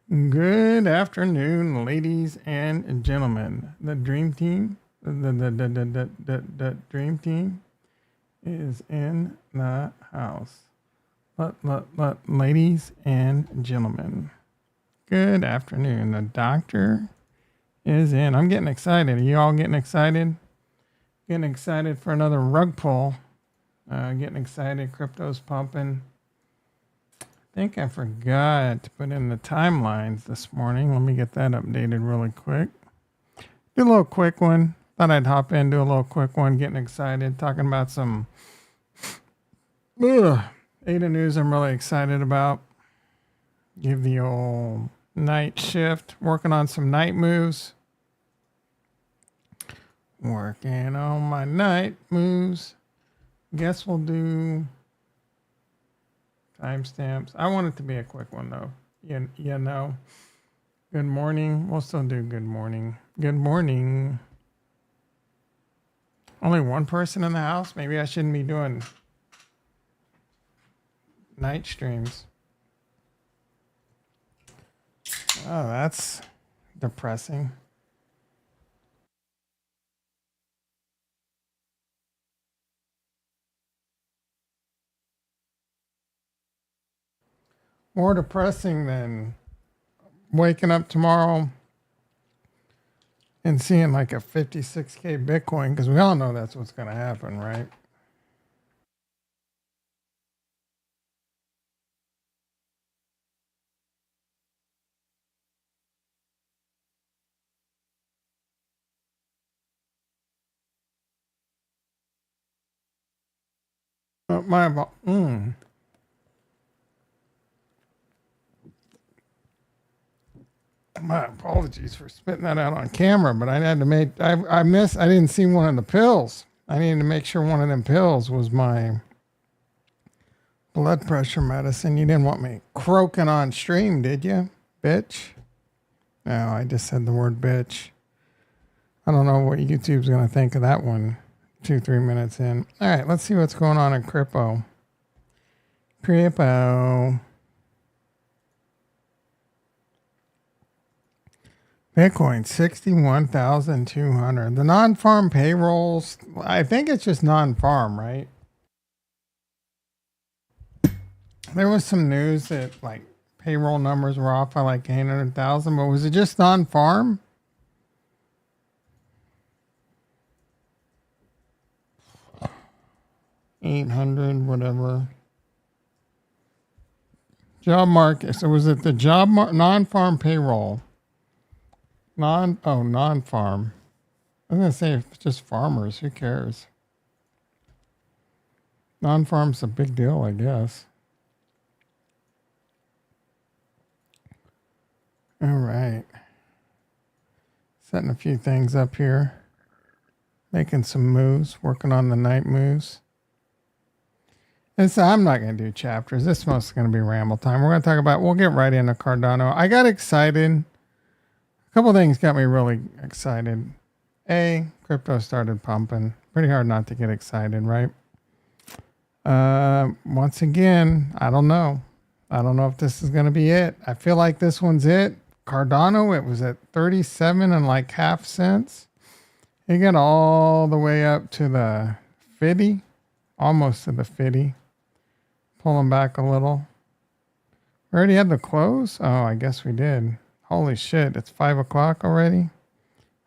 Good afternoon, ladies and gentlemen. The dream team, the dream team is in the house. Ladies and gentlemen, good afternoon. The doctor is in. I'm getting excited. Are you all getting excited? Getting excited for another rug pull. Getting excited. Crypto's pumping. I think I forgot to put in the timelines this morning. Let me get that updated really quick. Do a little quick one. Thought I'd hop in, do a little quick one, getting excited, talking about some ADA news I'm really excited about. Give the old night shift, working on some night moves. Working on my night moves. Guess we'll do timestamps. I want it to be a quick one though. You know. Good morning. We'll still do good morning. Good morning. Only one person in the house. Maybe I shouldn't be doing night streams. Oh, that's depressing. More depressing than waking up tomorrow and seeing like a 56K Bitcoin, because we all know that's what's going to happen, right? My apologies for spitting that out on camera, but I had to make, I didn't see one of the pills. I needed to make sure one of them pills was my blood pressure medicine. You didn't want me croaking on stream, did you, bitch? No, I just said the word bitch. I don't know what YouTube's going to think of that one 2-3 minutes in. All right, let's see what's going on in crypto. Bitcoin 61,200. The non-farm payrolls, I think it's just non-farm, right? There was some news that like payroll numbers were off by like 800,000, but was it just non-farm? $800, whatever. Job market. So was it the non-farm payroll? Non-farm. I was gonna say it's just farmers. Who cares? Non-farm's a big deal, I guess. All right. Setting a few things up here. Making some moves. Working on the night moves. And so I'm not going to do chapters. This is mostly going to be ramble time. We're going to talk about, we'll get right into Cardano. I got excited. A couple things got me really excited. Crypto started pumping. Pretty hard not to get excited, right? Once again, I don't know. I don't know if this is going to be it. I feel like this one's it. Cardano, it was at 37 and like half cents. It got all the way up to the 50, almost to the 50. Pulling back a little. We already had the close? Oh, I guess we did. Holy shit, it's 5 o'clock already?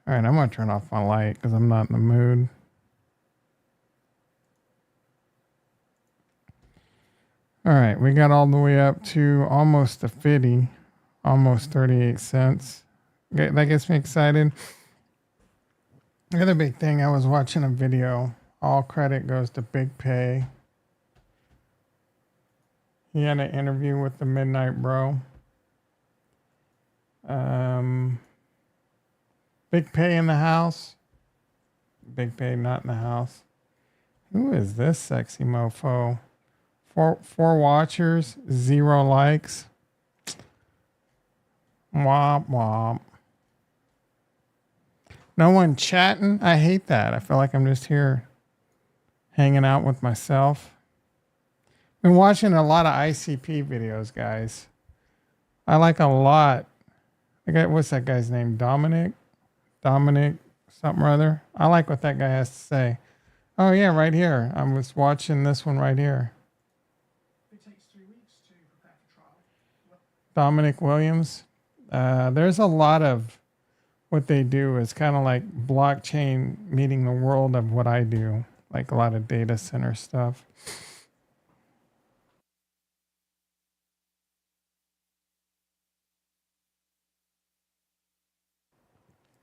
All right, I'm going to turn off my light because I'm not in the mood. All right, we got all the way up to almost the 50, almost 38 cents. That gets me excited. The other big thing, I was watching a video. All credit goes to Big Pay. He had an interview with the Midnight Bro. Big Pay in the house. Big Pay not in the house. Who is this sexy mofo? Four watchers, 0 likes. Womp womp. No one chatting. I hate that. I feel like I'm just here hanging out with myself. Been watching a lot of ICP videos, guys. I like a lot. What's that guy's name? Dominic something or other. I like what that guy has to say. Oh yeah, right here. I was watching this one right here. It takes 3 weeks to prepare for trial. Dominic Williams. There's a lot of what they do is kind of like blockchain meeting the world of what I do, like a lot of data center stuff.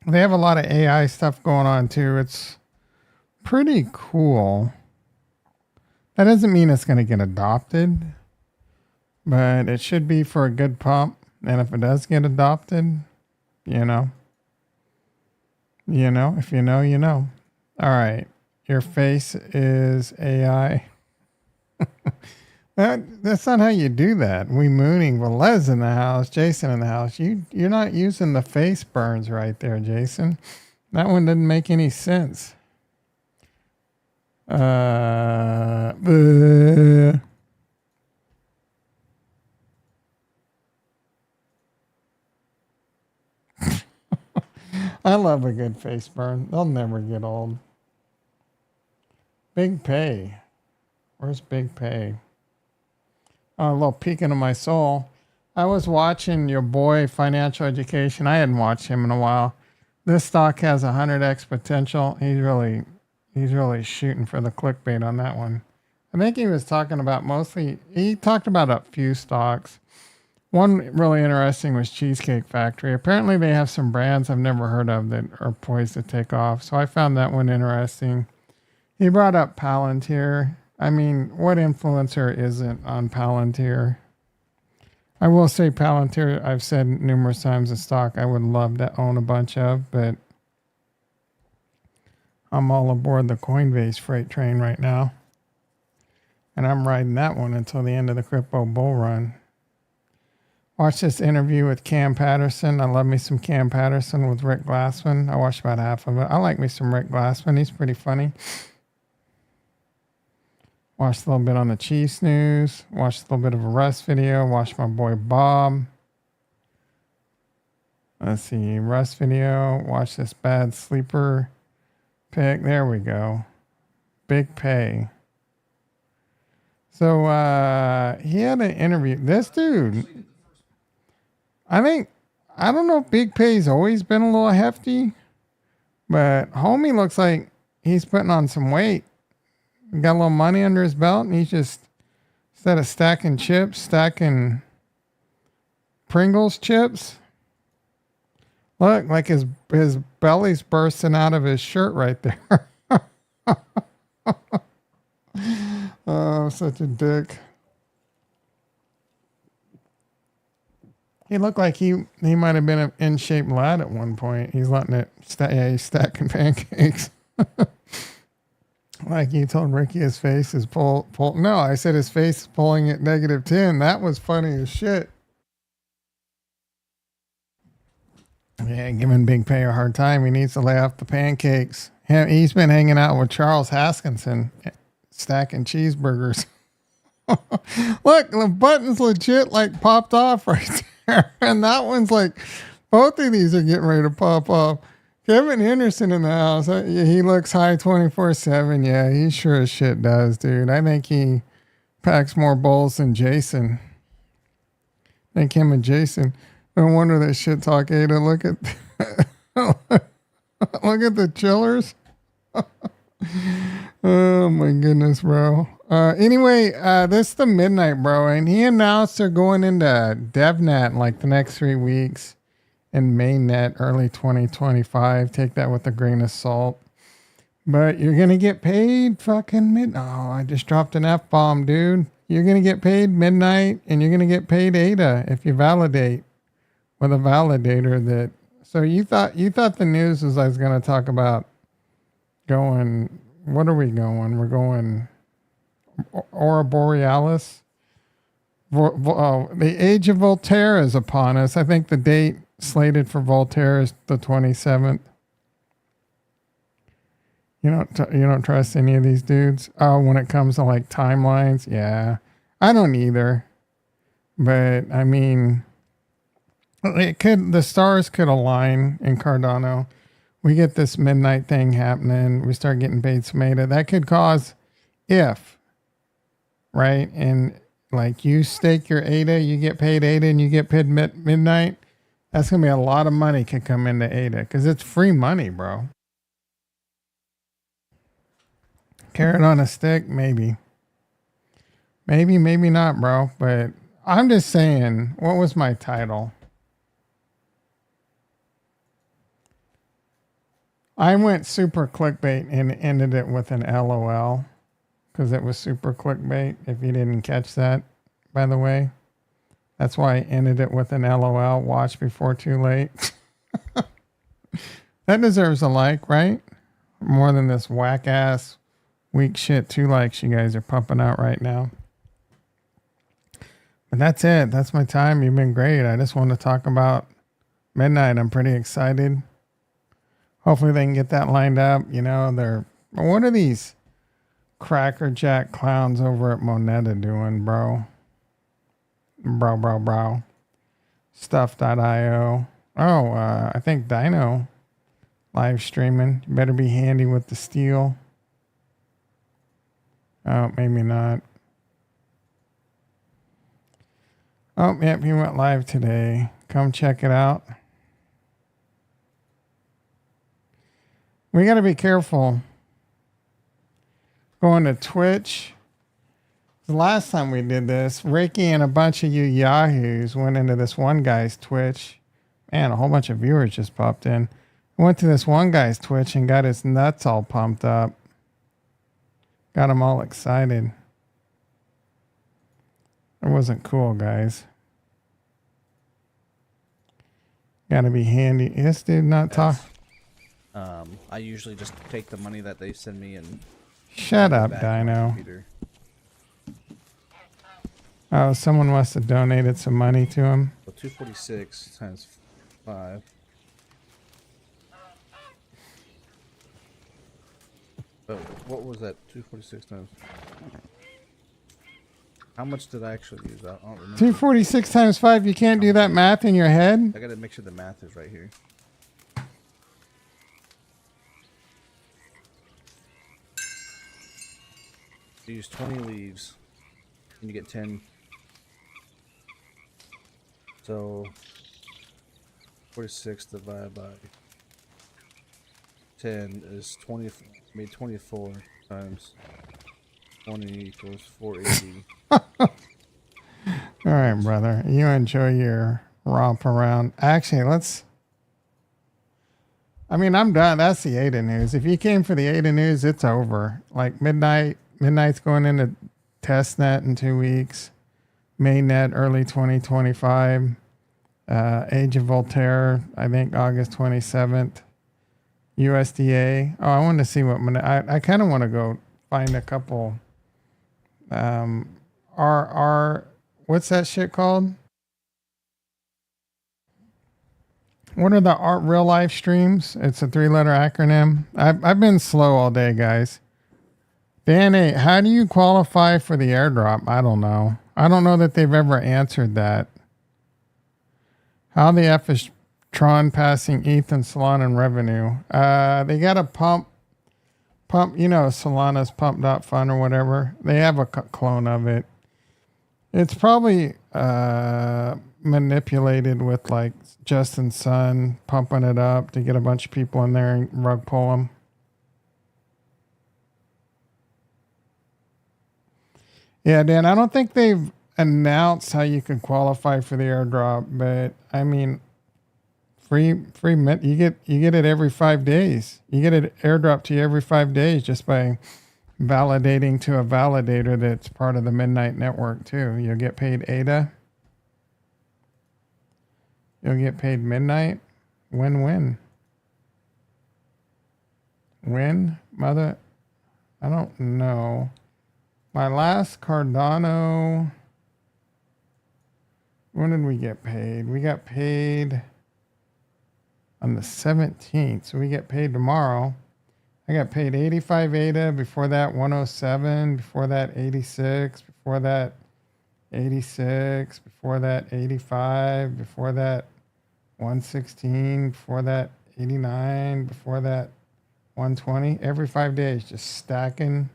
They have a lot of AI stuff going on too. It's pretty cool. That doesn't mean it's going to get adopted, but it should be for a good pump. And if it does get adopted, you know, if you know, you know. All right. Your face is AI. That's not how you do that. We mooning. Velez in the house. Jason in the house. You're not using the face burns right there, Jason. That one didn't make any sense. Bleh. I love a good face burn. They'll never get old. Big Pay. Where's Big Pay? Oh, a little peek into my soul. I was watching your boy Financial Education. I hadn't watched him in a while. This stock has 100x potential. He's really shooting for the clickbait on that one. I think he was talking about he talked about a few stocks. One really interesting was Cheesecake Factory. Apparently they have some brands I've never heard of that are poised to take off. So I found that one interesting. He brought up Palantir. I mean, what influencer isn't on Palantir? I will say Palantir, I've said numerous times, a stock I would love to own a bunch of, but I'm all aboard the Coinbase freight train right now. And I'm riding that one until the end of the crypto bull run. Watch this interview with Cam Patterson. I love me some Cam Patterson with Rick Glassman. I watched about half of it. I like me some Rick Glassman. He's pretty funny. Watched a little bit on the Chiefs news. Watched a little bit of a Russ video. Watched my boy Bob. Let's see. Russ video. Watch this bad sleeper pick. There we go. Big Pay. So he had an interview. This dude, I don't know if Big Pay's always been a little hefty, but homie looks like he's putting on some weight. Got a little money under his belt, and he's just, instead of stacking chips, stacking Pringles chips. Look, like his belly's bursting out of his shirt right there. Oh, such a dick. He looked like he might have been an in-shape lad at one point. He's letting it he's stacking pancakes. Like you told Ricky his face is pull. No, I said his face is pulling at -10. That was funny as shit. Yeah, giving Big Pay a hard time. He needs to lay off the pancakes. He's been hanging out with Charles Haskinson, stacking cheeseburgers. Look, the button's legit like popped off right there. And that one's like, both of these are getting ready to pop off. Kevin Henderson in the house. He looks high 24/7. Yeah, he sure as shit does, dude. I think he packs more bowls than Jason. I think him and Jason. No wonder that shit talk Ada. Look at look at the chillers. Oh my goodness, bro. Anyway, this is the midnight, bro, and he announced they're going into DevNet in like the next 3 weeks. And mainnet early 2025. Take that with a grain of salt. But you're going to get paid fucking Oh, I just dropped an F-bomb, dude. You're going to get paid midnight and you're going to get paid ADA if you validate with a validator that. So you thought the news was I was going to talk about going, what are we going? We're going Aurora Borealis. The age of Voltaire is upon us. I think the date slated for Voltaire is the 27th. You don't trust any of these dudes? Oh, when it comes to like timelines, yeah. I don't either. But I mean, It could, the stars could align in Cardano. We get this midnight thing happening. We start getting paid some ADA. That could cause, if, right? And like you stake your ADA, you get paid ADA and you get paid midnight. That's going to be a lot of money could come into ADA because it's free money, bro. Carrot on a stick, maybe. Maybe, maybe not, bro. But I'm just saying, what was my title? I went super clickbait and ended it with an LOL because it was super clickbait. If you didn't catch that, by the way, that's why I ended it with an LOL. Watch before too late. That deserves a like, right? More than this whack ass weak shit. 2 likes you guys are pumping out right now. But that's it. That's my time. You've been great. I just want to talk about midnight. I'm pretty excited. Hopefully they can get that lined up. You know, what are these crackerjack clowns over at Moneta doing, bro? Bro. Stuff.io. Oh, I think Dino live streaming. You better be handy with the steel. Oh, maybe not. Oh, yep, he went live today. Come check it out. We got to be careful going to Twitch. The last time we did this, Ricky and a bunch of you yahoos went into this one guy's Twitch. Man, a whole bunch of viewers just popped in. Went to this one guy's Twitch and got his nuts all pumped up. Got him all excited. It wasn't cool, guys. Got to be handy. This dude not talk. I usually just take the money that they send me and... Shut up, Dino. Oh, someone must have donated some money to him. So 246 times 5. But what was that? 246 times... How much did I actually use? I don't remember. 246 times 5. You can't do that math in your head? I gotta make sure the math is right here. You use 20 leaves and you get 10. So 46 divided by 10 is 20. Made 24 times 20 equals 480. All right, brother. You enjoy your romp around. Actually, I'm done. That's the ADA news. If you came for the ADA news, it's over. Like midnight's going into testnet in 2 weeks. Mainnet early 2025. Age of Voltaire, I think August 27th. USDA. Oh, I want to see what I kind of want to go find a couple. What's that shit called? What are the real life streams? It's a 3-letter acronym. I've been slow all day, guys. Danny, how do you qualify for the airdrop? I don't know. I don't know that they've ever answered that. How the F is Tron passing ETH and Solana in revenue? They got a pump, Solana's pump.fun or whatever. They have a clone of it. It's probably manipulated with like Justin Sun pumping it up to get a bunch of people in there and rug pull them. Yeah, Dan, I don't think they've announced how you can qualify for the airdrop, but I mean, free you get it every 5 days. You get an airdrop to you every 5 days just by validating to a validator that's part of the Midnight Network too. You'll get paid ADA. You'll get paid midnight. Win-win. Win, mother. I don't know. My last Cardano. When did we get paid? We got paid on the 17th. So we get paid tomorrow. I got paid 85 ADA. Before that, 107. Before that, 86. Before that, 86. Before that, 85. Before that, 116, before that 89, before that 120. Every 5 days, just stacking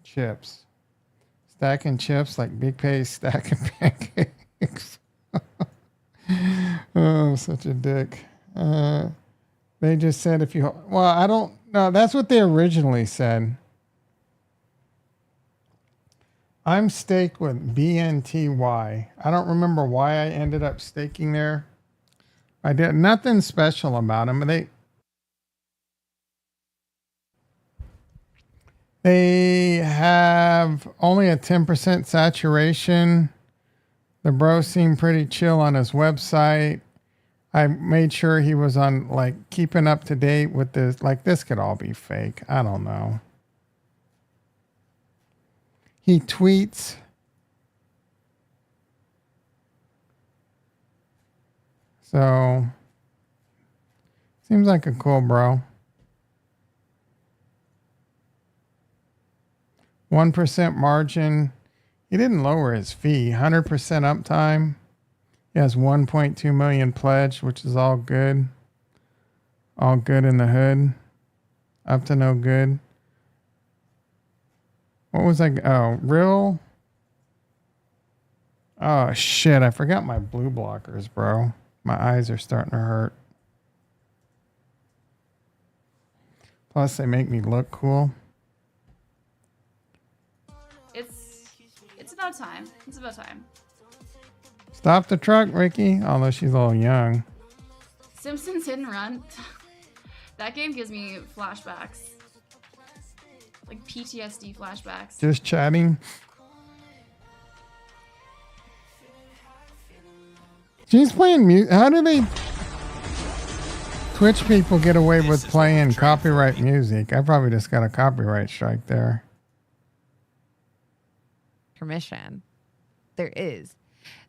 chips. Stacking chips like Big Pay stacking pancakes. Oh, such a dick. They just said if you... Well, I don't know. That's what they originally said. I'm staked with BNTY. I don't remember why I ended up staking there. I did nothing special about them. They have only a 10% saturation. The bro seemed pretty chill on his website. I made sure he was on like keeping up to date with this. Like this could all be fake. I don't know. He tweets. So seems like a cool bro. 1% margin. He didn't lower his fee. 100% uptime. He has 1.2 million pledged, which is all good. All good in the hood. Up to no good. What was I? Oh, real? Oh, shit. I forgot my blue blockers, bro. My eyes are starting to hurt. Plus, they make me look cool. It's about time. It's about time. Stop the truck, Ricky. Although she's a little young. Simpsons Hit and Run. That game gives me flashbacks. Like PTSD flashbacks. Just chatting. She's playing music. How do they... Twitch people get away with playing copyright music? I probably just got a copyright strike there. Permission. There is.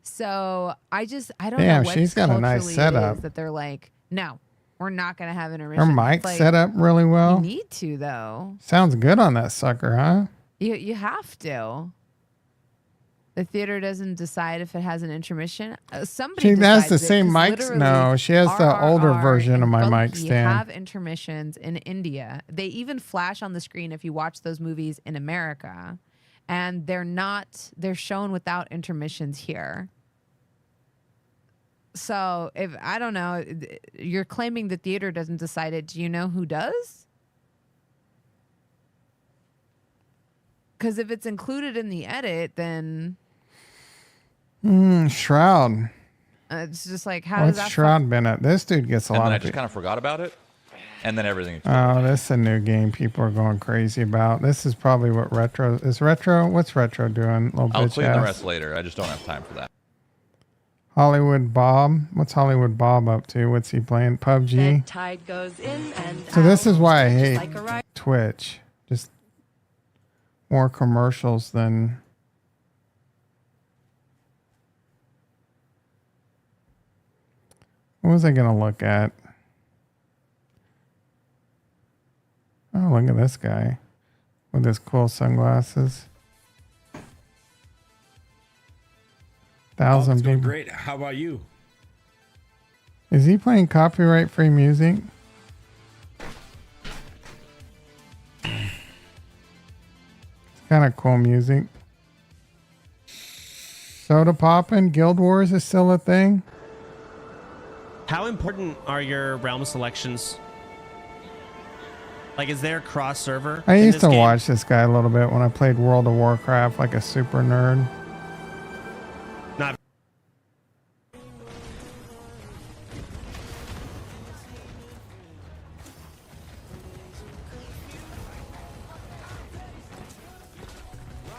So I don't Damn, know what she's got a nice culturally it setup. is that they're like, no, we're not going to have intermission. Her mic Like, set up really well. You need to, though. Sounds good on that sucker, huh? You have to. The theater doesn't decide if it has an intermission. Somebody She has the decides it, same 'cause mics. literally No, she has the older RRR version of my and mic Bunky stand. have intermissions in India. They even flash on the screen if you watch those movies in America. And they're shown without intermissions here. So if I don't know, you're claiming the theater doesn't decide it. Do you know who does? Because if it's included in the edit, then Shroud. it's just like, how does What's that Shroud been at? This dude gets a And lot then I of just kind of forgot about it, and then everything. Oh, this is a new game people are going crazy about. This is probably what Retro... Is Retro... What's Retro doing? Little I'll bitch clean ass. the rest later. I just don't have time for that. Hollywood Bob. What's Hollywood Bob up to? What's he playing? PUBG? Tide goes in and So this is why I just hate like a ride. Twitch. Just more commercials than... What was I going to look at? Oh, look at this guy with his cool sunglasses. Thousand It's going people. great. How about you? Is he playing copyright-free music? It's kind of cool music. Soda poppin', Guild Wars is still a thing. How important are your realm selections? Like, is there a cross server? I in used this to game? watch this guy a little bit when I played World of Warcraft, like a super nerd. Not.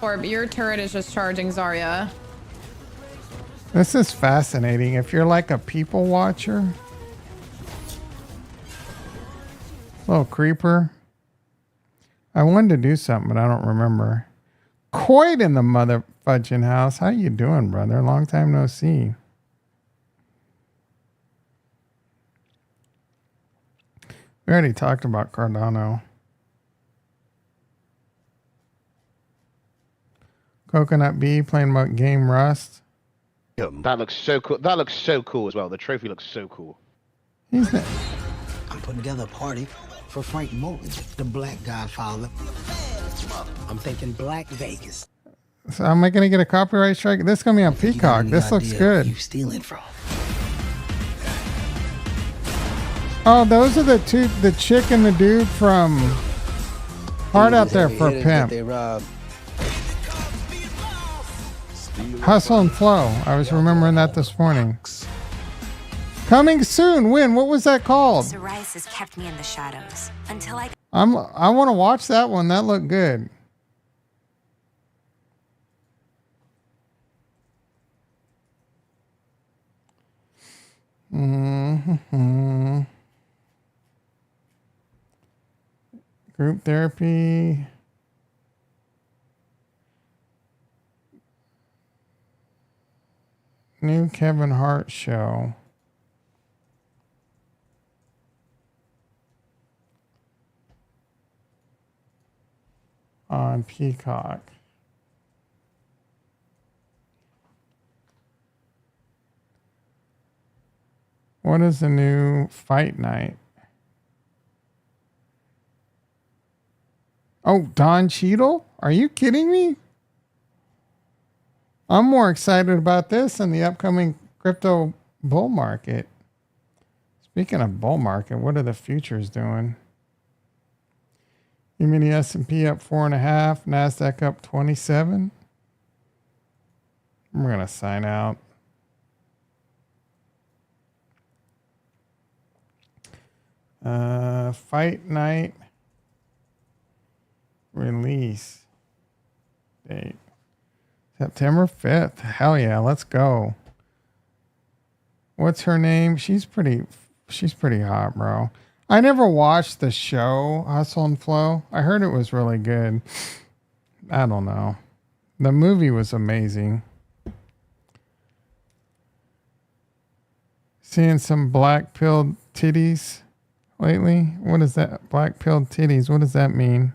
Orb, your turret is just charging Zarya. This is fascinating. If you're like a people watcher, little creeper. I wanted to do something, but I don't remember. Coit in the mother fudging house. How you doing, brother? Long time no see. We already talked about Cardano. Coconut Bee playing about Game Rust. That looks so cool. That looks so cool as well. The trophy looks so cool. He's not, I'm putting together a party for Frank Moulton, the Black Godfather. I'm thinking Black Vegas. so am I going to get a copyright strike? This is going to be on Peacock. This looks good. You stealing from? Oh, those are the chick and the dude from Hard Out There for a Pimp. Hustle and Flow. I was remembering that this morning. Coming soon. When? What was that called? Psoriasis kept me in the shadows until I want to watch that one. That looked good. Mm-hmm. Group therapy. New Kevin Hart show. On Peacock. What is the new fight night? Oh, Don Cheadle? Are you kidding me? I'm more excited about this than the upcoming crypto bull market. Speaking of bull market, what are the futures doing? You mean the S&P up 4.5, NASDAQ up 27? We're going to sign out. Fight night release date. September 5th. Hell yeah, let's go. What's her name? She's pretty hot, bro. I never watched the show Hustle and Flow. I heard it was really good. I don't know. The movie was amazing. Seeing some black pilled titties lately. What is that? Black pilled titties. What does that mean?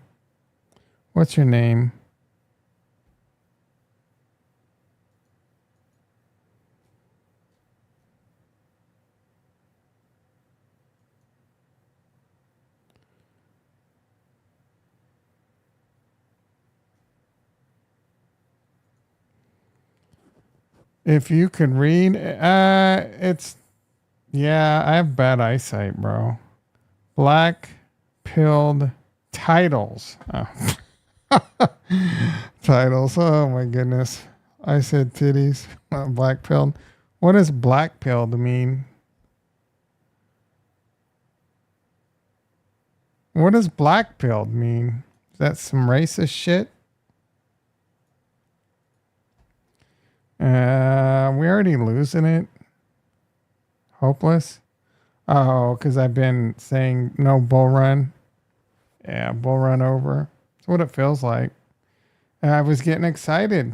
What's your name? If you could read, it's, yeah, I have bad eyesight, bro. Black pilled titles. Oh. Titles. Oh my goodness. I said titties. Black pilled. What does black pilled mean? What does black pilled mean? Is that some racist shit? We already losing it. Hopeless. Oh, because I've been saying no bull run. Yeah, bull run over. That's what it feels like. And I was getting excited.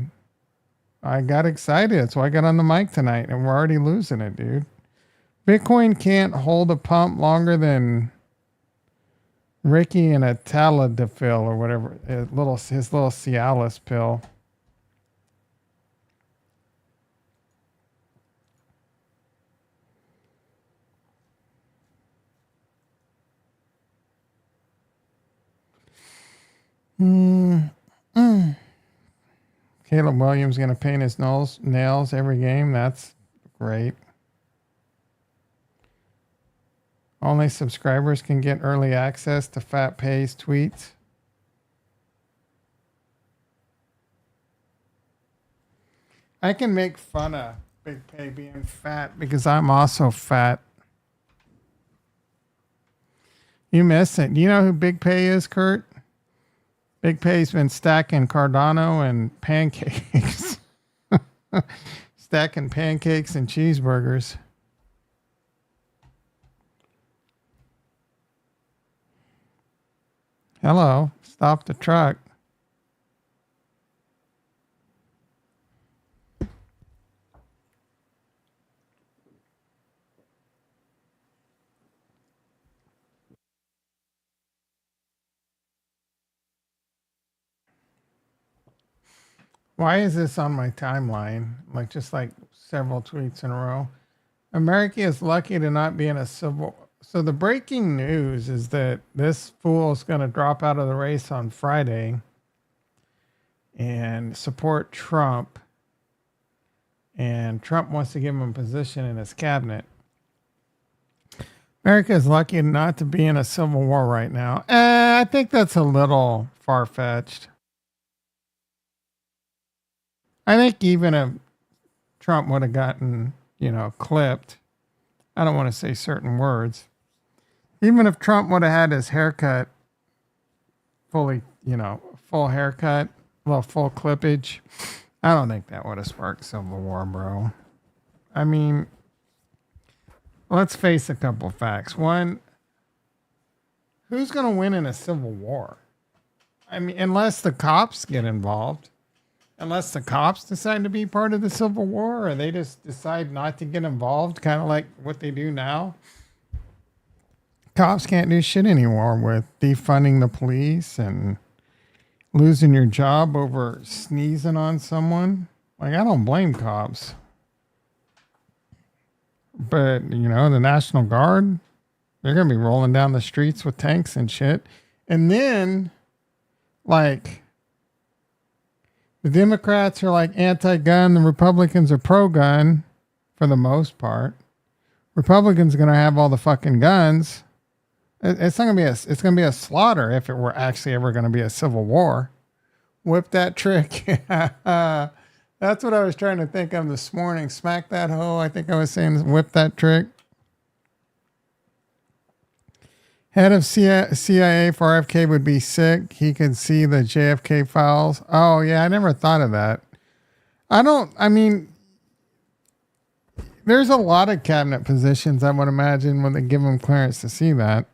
I got excited. That's why I got on the mic tonight, and we're already losing it, dude. Bitcoin can't hold a pump longer than Ricky and a Tadalafil or whatever. His little Cialis pill. Caleb Williams going to paint his nails every game. That's great. Only subscribers can get early access to Fat Pay's tweets. I can make fun of Big Pay being fat because I'm also fat. You miss it. Do you know who Big Pay is, Kurt? Big Pay's been stacking Cardano and pancakes. Stacking pancakes and cheeseburgers. Hello, stop the truck. Why is this on my timeline? Like just like several tweets in a row. America is lucky to not be in a civil. So the breaking news is that this fool is going to drop out of the race on Friday and support Trump. And Trump wants to give him a position in his cabinet. America is lucky not to be in a civil war right now. I think that's a little far-fetched. I think even if Trump would have gotten, clipped, I don't want to say certain words. Even if Trump would have had his haircut fully, full haircut, well, full clippage, I don't think that would have sparked civil war, bro. I mean, let's face a couple of facts. One, who's going to win in a civil war? I mean, unless the cops get involved. Unless the cops decide to be part of the Civil War, or they just decide not to get involved, kind of like what they do now. Cops can't do shit anymore with defunding the police and losing your job over sneezing on someone. Like, I don't blame cops. But, the National Guard, they're going to be rolling down the streets with tanks and shit. And then, like, the Democrats are like anti-gun. The Republicans are pro-gun for the most part. Republicans are going to have all the fucking guns. It's not going to be it's going to be a slaughter if it were actually ever going to be a civil war. Whip that trick. That's what I was trying to think of this morning. Smack that hoe. I think I was saying whip that trick. Head of CIA for RFK would be sick. He could see the JFK files. Oh, yeah, I never thought of that. There's a lot of cabinet positions, I would imagine, when they give him clearance to see that.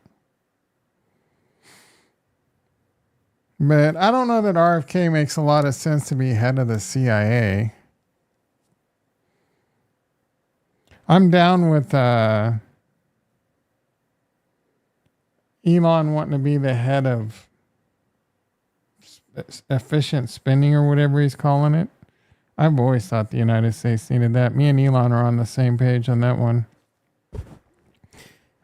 But I don't know that RFK makes a lot of sense to be head of the CIA. I'm down with Elon wanting to be the head of efficient spending or whatever he's calling it. I've always thought the United States needed that. Me and Elon are on the same page on that one.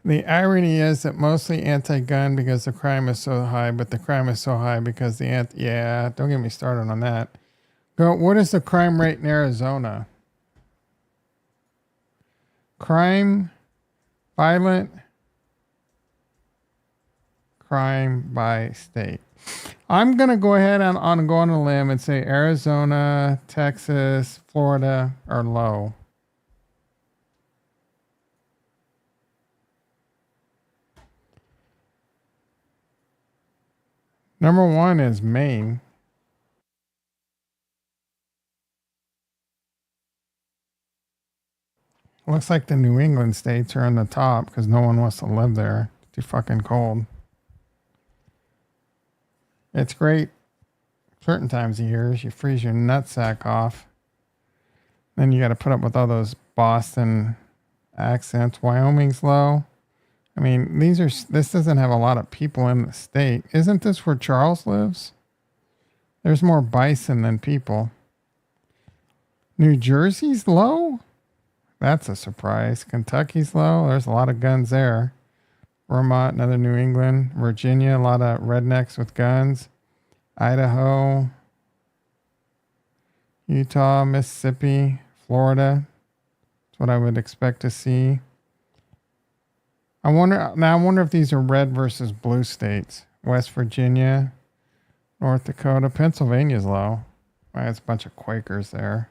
The irony is that mostly anti-gun because the crime is so high, but the crime is so high because yeah, don't get me started on that. What is the crime rate in Arizona? Violent crime by state. I'm going to go ahead and go on a limb and say Arizona, Texas, Florida are low. Number one is Maine. Looks like the New England states are in the top because no one wants to live there. It's too fucking cold. It's great certain times of years. You freeze your nutsack off. Then you got to put up with all those Boston accents. Wyoming's low. I mean, this doesn't have a lot of people in the state. Isn't this where Charles lives? There's more bison than people. New Jersey's low? That's a surprise. Kentucky's low. There's a lot of guns there. Vermont, another New England. Virginia, a lot of rednecks with guns. Idaho. Utah, Mississippi, Florida. That's what I would expect to see. I wonder if these are red versus blue states. West Virginia, North Dakota, Pennsylvania's low. It's a bunch of Quakers there.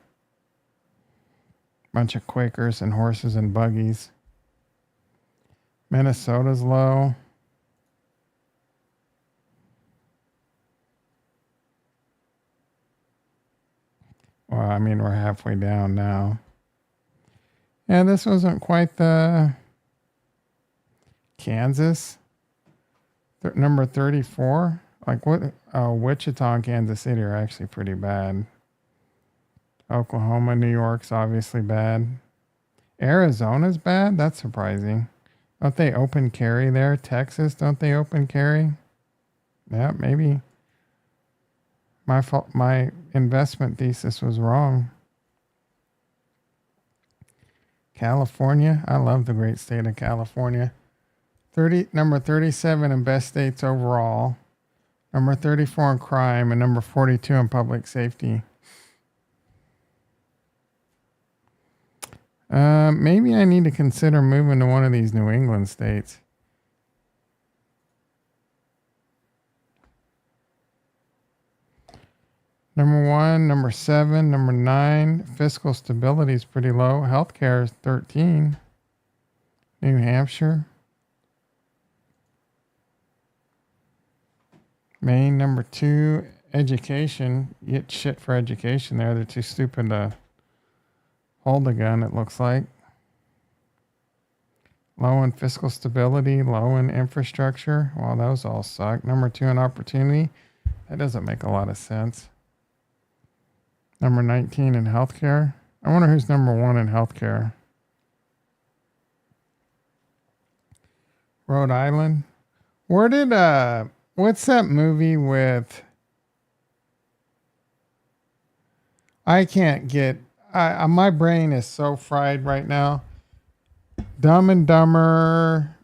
Bunch of Quakers and horses and buggies. Minnesota's low. Well, I mean, we're halfway down now. Yeah, this wasn't quite the Kansas. Number 34. Like what? Wichita and Kansas City are actually pretty bad. Oklahoma, New York's obviously bad. Arizona's bad? That's surprising. Don't they open carry there? Texas, don't they open carry? Yeah, maybe. My fault. My investment thesis was wrong. California. I love the great state of California. Number 37 in best states overall. Number 34 in crime and number 42 in public safety. Maybe I need to consider moving to one of these New England states. Number 1, number 7, number 9. Fiscal stability is pretty low. Healthcare is 13. New Hampshire. Maine, number 2. Education. You get shit for education there. They're too stupid to hold a gun, it looks like. Low in fiscal stability. Low in infrastructure. Well, those all suck. Number 2 in opportunity. That doesn't make a lot of sense. Number 19 in healthcare. I wonder who's number 1 in healthcare. Rhode Island. Where did what's that movie with? I can't get. My brain is so fried right now. Dumb and Dumber.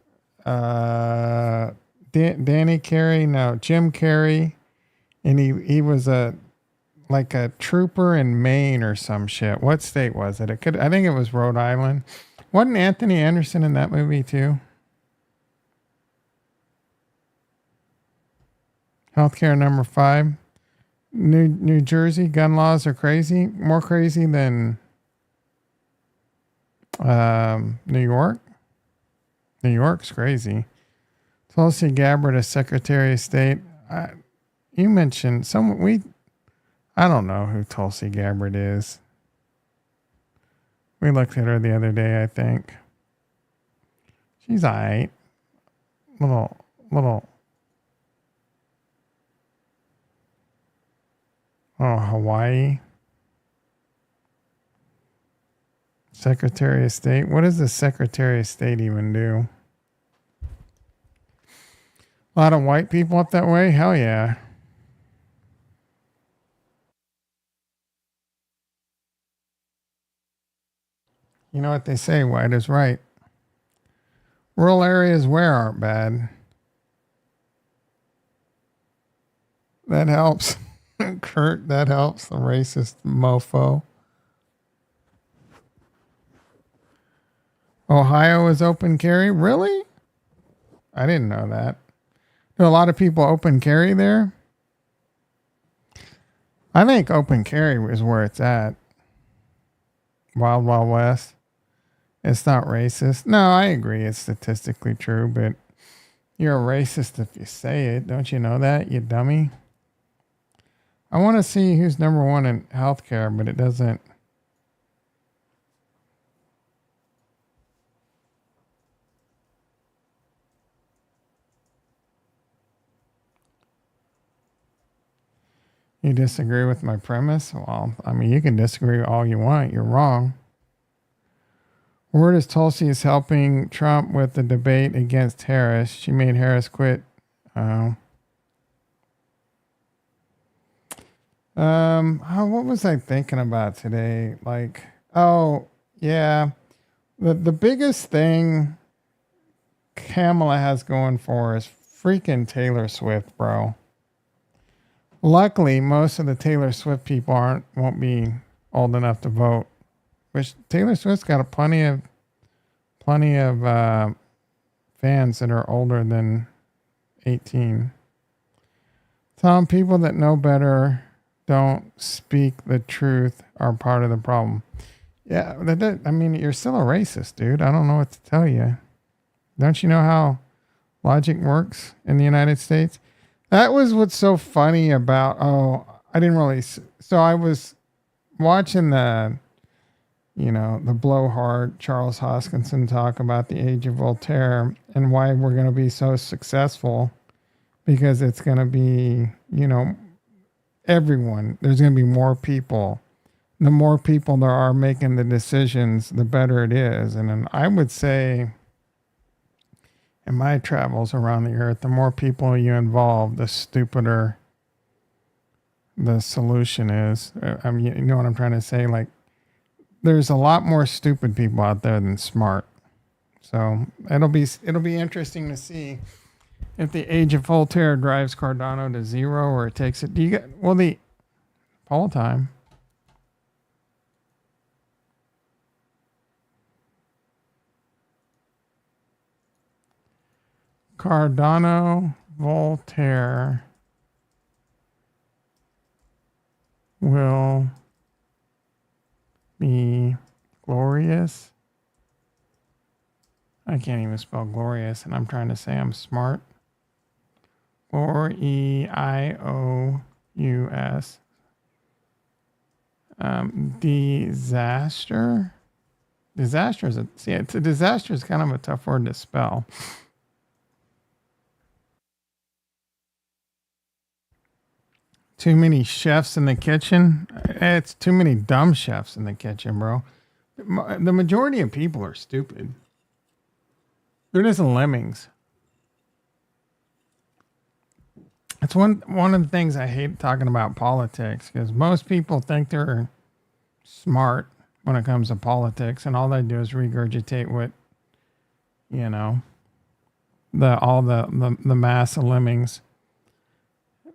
Danny Carey. No, Jim Carrey, and he was like a trooper in Maine or some shit. What state was it? I think it was Rhode Island. Wasn't Anthony Anderson in that movie too? Healthcare, number 5. New Jersey, gun laws are crazy. More crazy than New York. New York's crazy. Tulsi Gabbard as Secretary of State. You mentioned I don't know who Tulsi Gabbard is. We looked at her the other day, I think. She's alright. Little. Oh, Hawaii. Secretary of State. What does the Secretary of State even do? A lot of white people up that way? Hell yeah. You know what they say, white is right. Rural areas where aren't bad. That helps. Kurt, that helps. The racist mofo. Ohio is open carry? Really? I didn't know that. Do a lot of people open carry there? I think open carry is where it's at. Wild Wild West. It's not racist. No, I agree. It's statistically true, but you're a racist if you say it. Don't you know that, you dummy? I want to see who's number 1 in healthcare, but it doesn't. You disagree with my premise? Well, I mean, you can disagree all you want. You're wrong. Word is Tulsi is helping Trump with the debate against Harris. She made Harris quit. What was I thinking about today? Like, oh, yeah. The biggest thing Kamala has going for her is freaking Taylor Swift, bro. Luckily, most of the Taylor Swift people won't be old enough to vote. Which Taylor Swift's got plenty of fans that are older than 18. Tom, people that know better don't speak the truth are part of the problem. Yeah, I mean, you're still a racist, dude. I don't know what to tell you. Don't you know how logic works in the United States? That was what's so funny about, I didn't really, so I was watching the blowhard Charles Hoskinson talk about the age of Voltaire and why we're going to be so successful, because it's going to be, everyone, there's going to be more people. The more people there are making the decisions, the better it is. And then I would say, in my travels around the earth, the more people you involve, the stupider the solution is. I mean, you know what I'm trying to say? Like, there's a lot more stupid people out there than smart. So it'll be interesting to see if the age of Voltaire drives Cardano to zero or it takes it. Do you get the poll time? Cardano Voltaire will be glorious. I can't even spell glorious, and I'm trying to say I'm smart. Eious. Disaster. Disaster is a disaster is kind of a tough word to spell. Too many chefs in the kitchen. It's too many dumb chefs in the kitchen, bro. The majority of people are stupid. They're just lemmings. It's one of the things I hate talking about politics, because most people think they're smart when it comes to politics, and all they do is regurgitate what, the mass of lemmings.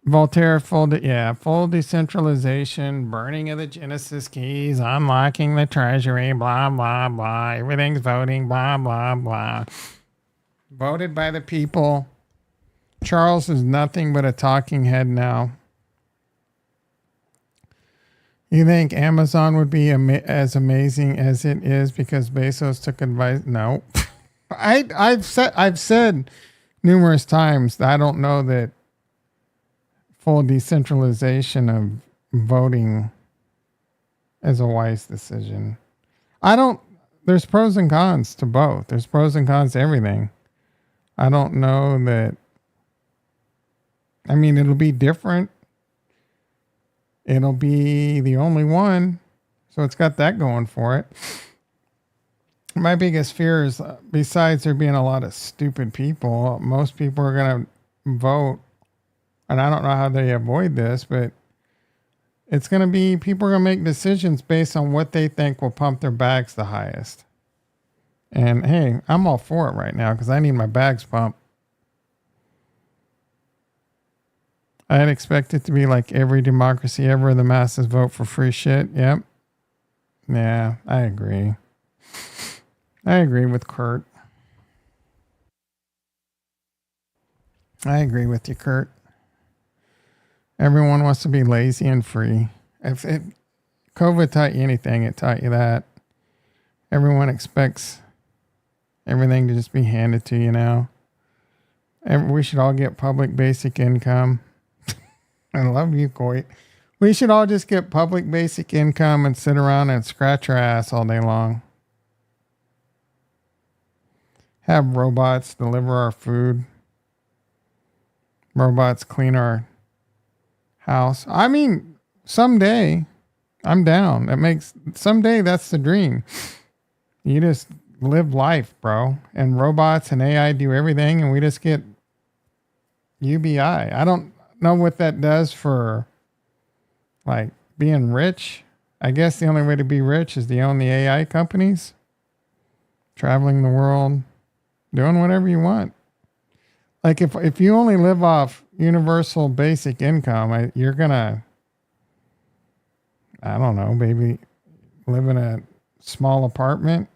Voltaire full decentralization, burning of the Genesis keys, unlocking the treasury, blah, blah, blah. Everything's voting, blah, blah, blah. Voted by the people. Charles is nothing but a talking head now. You think Amazon would be as amazing as it is because Bezos took advice? No. I've said numerous times that I don't know that full decentralization of voting is a wise decision. There's pros and cons to both. There's pros and cons to everything. I don't know that. I mean, it'll be different. It'll be the only one. So it's got that going for it. My biggest fear is, besides there being a lot of stupid people, most people are going to vote. And I don't know how they avoid this, but it's going to be, people are going to make decisions based on what they think will pump their bags the highest. And hey, I'm all for it right now because I need my bags pumped. I'd expect it to be like every democracy ever, the masses vote for free shit. Yep. Yeah, I agree. I agree with Kurt. I agree with you, Kurt. Everyone wants to be lazy and free. If COVID taught you anything, it taught you that. Everyone expects everything to just be handed to you now. We should all get public basic income. I love you, Coit. We should all just get public basic income and sit around and scratch our ass all day long. Have robots deliver our food. Robots clean our house. I mean, someday I'm down. Someday that's the dream. You just live life, bro. And robots and AI do everything, and we just get UBI. I don't know what that does for like being rich. I guess the only way to be rich is to own the AI companies, traveling the world, doing whatever you want. Like if you only live off universal basic income, you're gonna, I don't know, maybe live in a small apartment,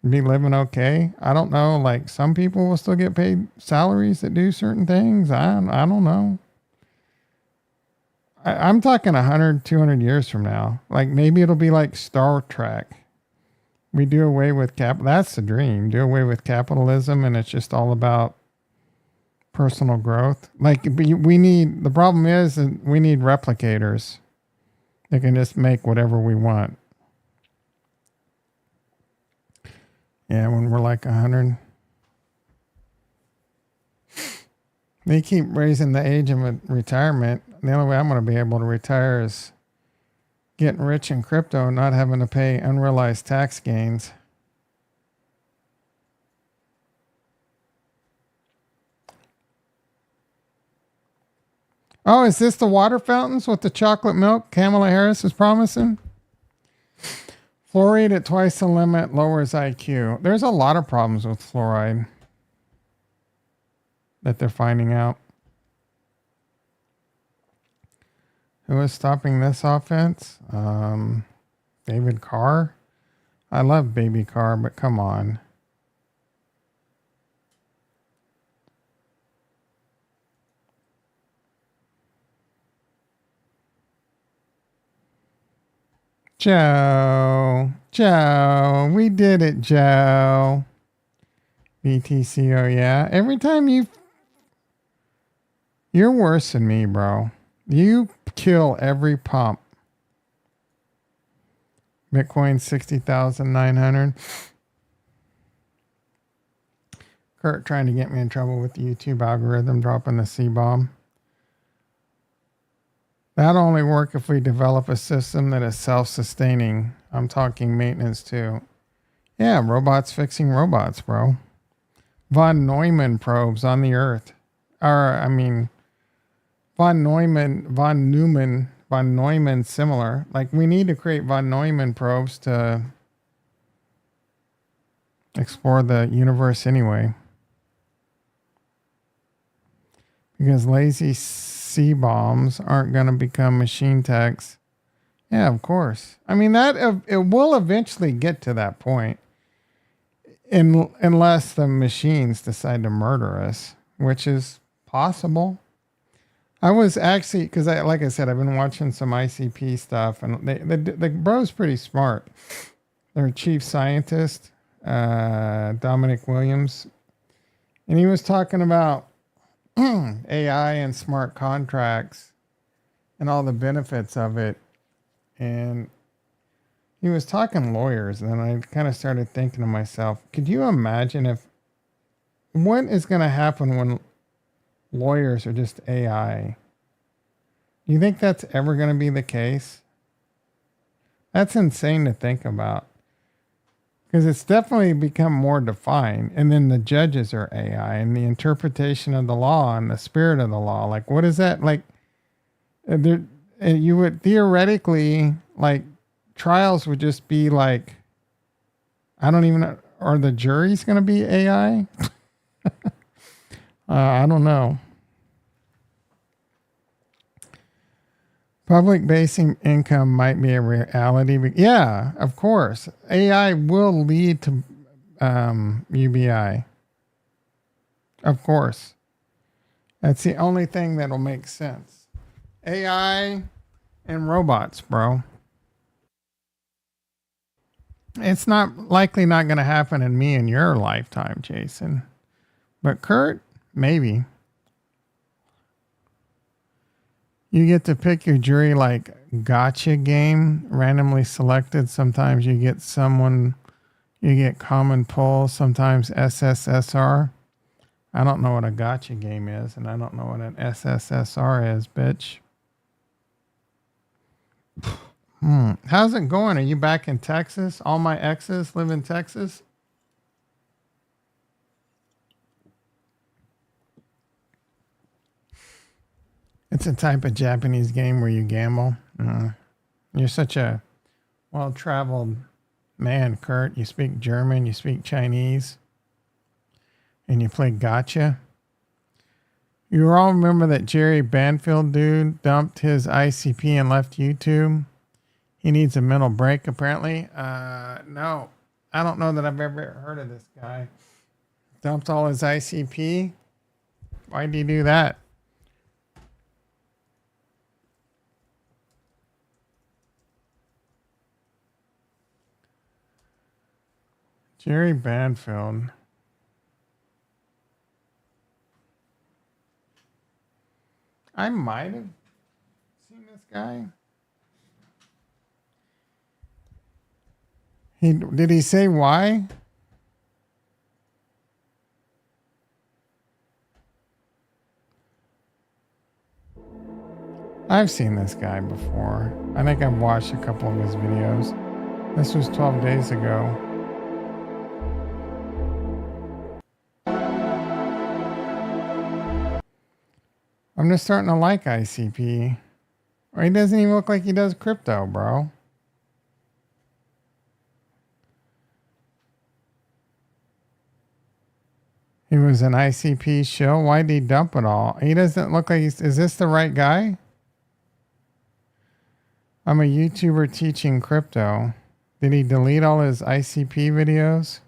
be living okay. I don't know. Like some people will still get paid salaries that do certain things. I don't know. I'm talking 100, 200 years from now. Like maybe it'll be like Star Trek. We do away with that's the dream. Do away with capitalism, and it's just all about personal growth. Like the problem is that we need replicators that can just make whatever we want. Yeah, when we're like 100. They keep raising the age of retirement. The only way I'm going to be able to retire is getting rich in crypto and not having to pay unrealized tax gains. Oh, is this the water fountains with the chocolate milk Kamala Harris is promising? Fluoride at twice the limit lowers IQ. There's a lot of problems with fluoride that they're finding out. Who is stopping this offense? David Carr. I love Baby Carr, but come on. Joe, we did it, Joe. BTCO, yeah. Every time you're worse than me, bro. You kill every pump. Bitcoin 60,900. Kurt trying to get me in trouble with the YouTube algorithm, dropping the C-bomb. That'll only work if we develop a system that is self-sustaining. I'm talking maintenance too. Yeah, robots fixing robots, bro. Von Neumann probes on the Earth. Von Neumann similar. Like, we need to create von Neumann probes to explore the universe anyway. Because lazy C-bombs aren't going to become machine techs. Yeah, of course. I mean, it will eventually get to that point. Unless the machines decide to murder us, which is possible. I was actually, because like I said, I've been watching some ICP stuff, and the bro's pretty smart. Their chief scientist, Dominic Williams, and he was talking about AI and smart contracts and all the benefits of it. And he was talking lawyers, and then I kind of started thinking to myself, could you imagine what is going to happen when lawyers are just AI? Do you think that's ever going to be the case? That's insane to think about. Because it's definitely become more defined. And then the judges are AI, and the interpretation of the law and the spirit of the law. Like, what is that? Like, you would theoretically, like, trials would just be like, I don't even know. Are the juries going to be AI? I don't know. Public basic income might be a reality. But yeah, of course. AI will lead to UBI. Of course. That's the only thing that'll make sense. AI and robots, bro. It's likely not going to happen in me and your lifetime, Jason. But Kurt, maybe. You get to pick your jury like gotcha game, randomly selected. Sometimes you get common pull, sometimes SSSR. I don't know what a gotcha game is, and I don't know what an SSSR is, bitch. How's it going? Are you back in Texas? All my exes live in Texas. It's a type of Japanese game where you gamble. You're such a well-traveled man, Kurt. You speak German, you speak Chinese, and you play gotcha. You all remember that Jerry Banfield dude dumped his ICP and left YouTube? He needs a mental break, apparently. No, I don't know that I've ever heard of this guy. Dumped all his ICP? Why'd he do that? Jerry Banfield. I might have seen this guy. Did he say why? I've seen this guy before. I think I've watched a couple of his videos. This was 12 days ago. I'm just starting to like ICP. Or he doesn't even look like he does crypto, bro. He was an ICP show. Why'd he dump it all? He doesn't look like he's... Is this the right guy? I'm a YouTuber teaching crypto. Did he delete all his ICP videos?